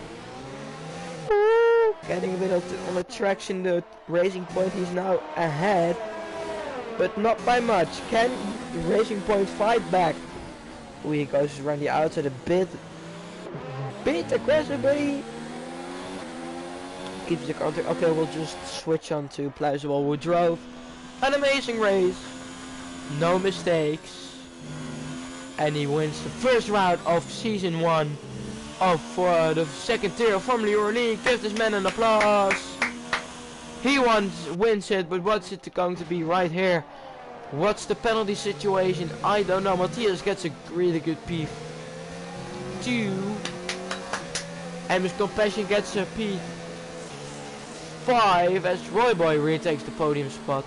Getting a bit on the traction, the Racing Point, he's now ahead. But not by much. Can Racing Point fight back? Oh, he goes around the outside a bit aggressively. Keeps the counter. Okay, we'll just switch on to Pluizenbach, who drove an amazing race. No mistakes. And he wins the first round of season 1 of the second tier of Formulaeuroleague. Give this man an applause. He wins it, but what's it going to be right here? What's the penalty situation? I don't know. Matthias gets a really good P2. And Miss Compassion gets a P5 as Royboy retakes the podium spot.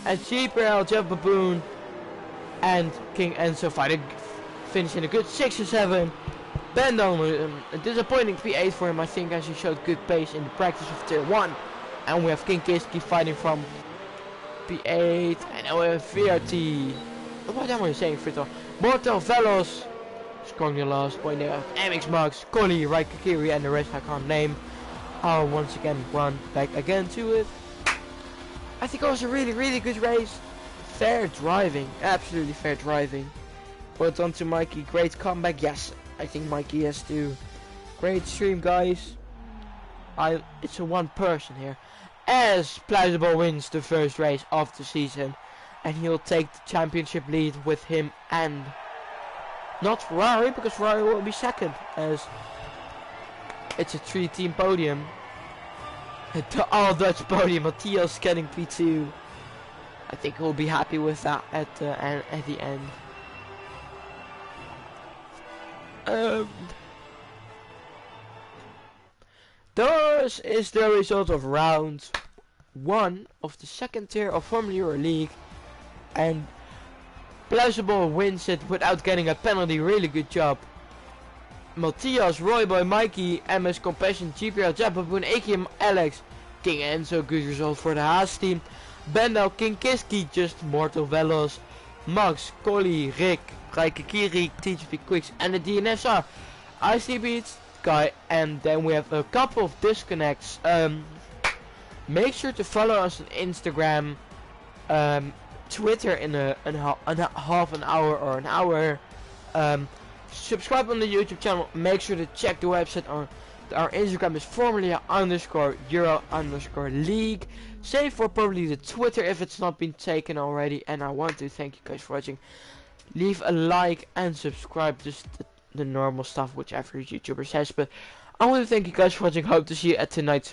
As GPL, Jeff Baboon and King Enzo finishing a good 6 and 7. Bendo, a disappointing P8 for him, I think, as he showed good pace in the practice of tier 1. And we have King Kiski fighting from P8, and now we have VRT. What am I saying, Frito? Mortal Velos scoring the last point there. MX Max, Collie, Raikakiri, and the rest I can't name. I'll once again run back again to it. I think it was a really good race. Fair driving, absolutely fair driving. Well done to Mikey, great comeback. Yes, I think Mikey has to. Great stream, guys. It's a one person here. As Pluizenbach wins the first race of the season, and he'll take the championship lead with him and not Ferrari, because Ferrari will be second, as it's a 3-team podium. The all Dutch podium. Matthias getting P2. I think we'll be happy with that at the end. This is the result of round 1 of the second tier of Formulaeuroleague, and Plausible wins it without getting a penalty. Really good job. Matthias, Royboy, Mikey, MS Compassion, GPR, Japapoon, Akim, Alex, King Enzo, good result for the Haas team. Bendel, King Kiski, just Mortal Velos, Max, Collie, Rick, Raikakiri, TGP Quicks, and the DNSR. IC Beats, Guy, and then we have a couple of disconnects. Make sure to follow us on Instagram, Twitter in a half an hour or an hour. Subscribe on the YouTube channel. Make sure to check the website. Our Instagram is Formula_Euro_League. Same for probably the Twitter if it's not been taken already. And I want to thank you guys for watching. Leave a like and subscribe. Just the normal stuff which every YouTuber says. But I want to thank you guys for watching. Hope to see you at tonight's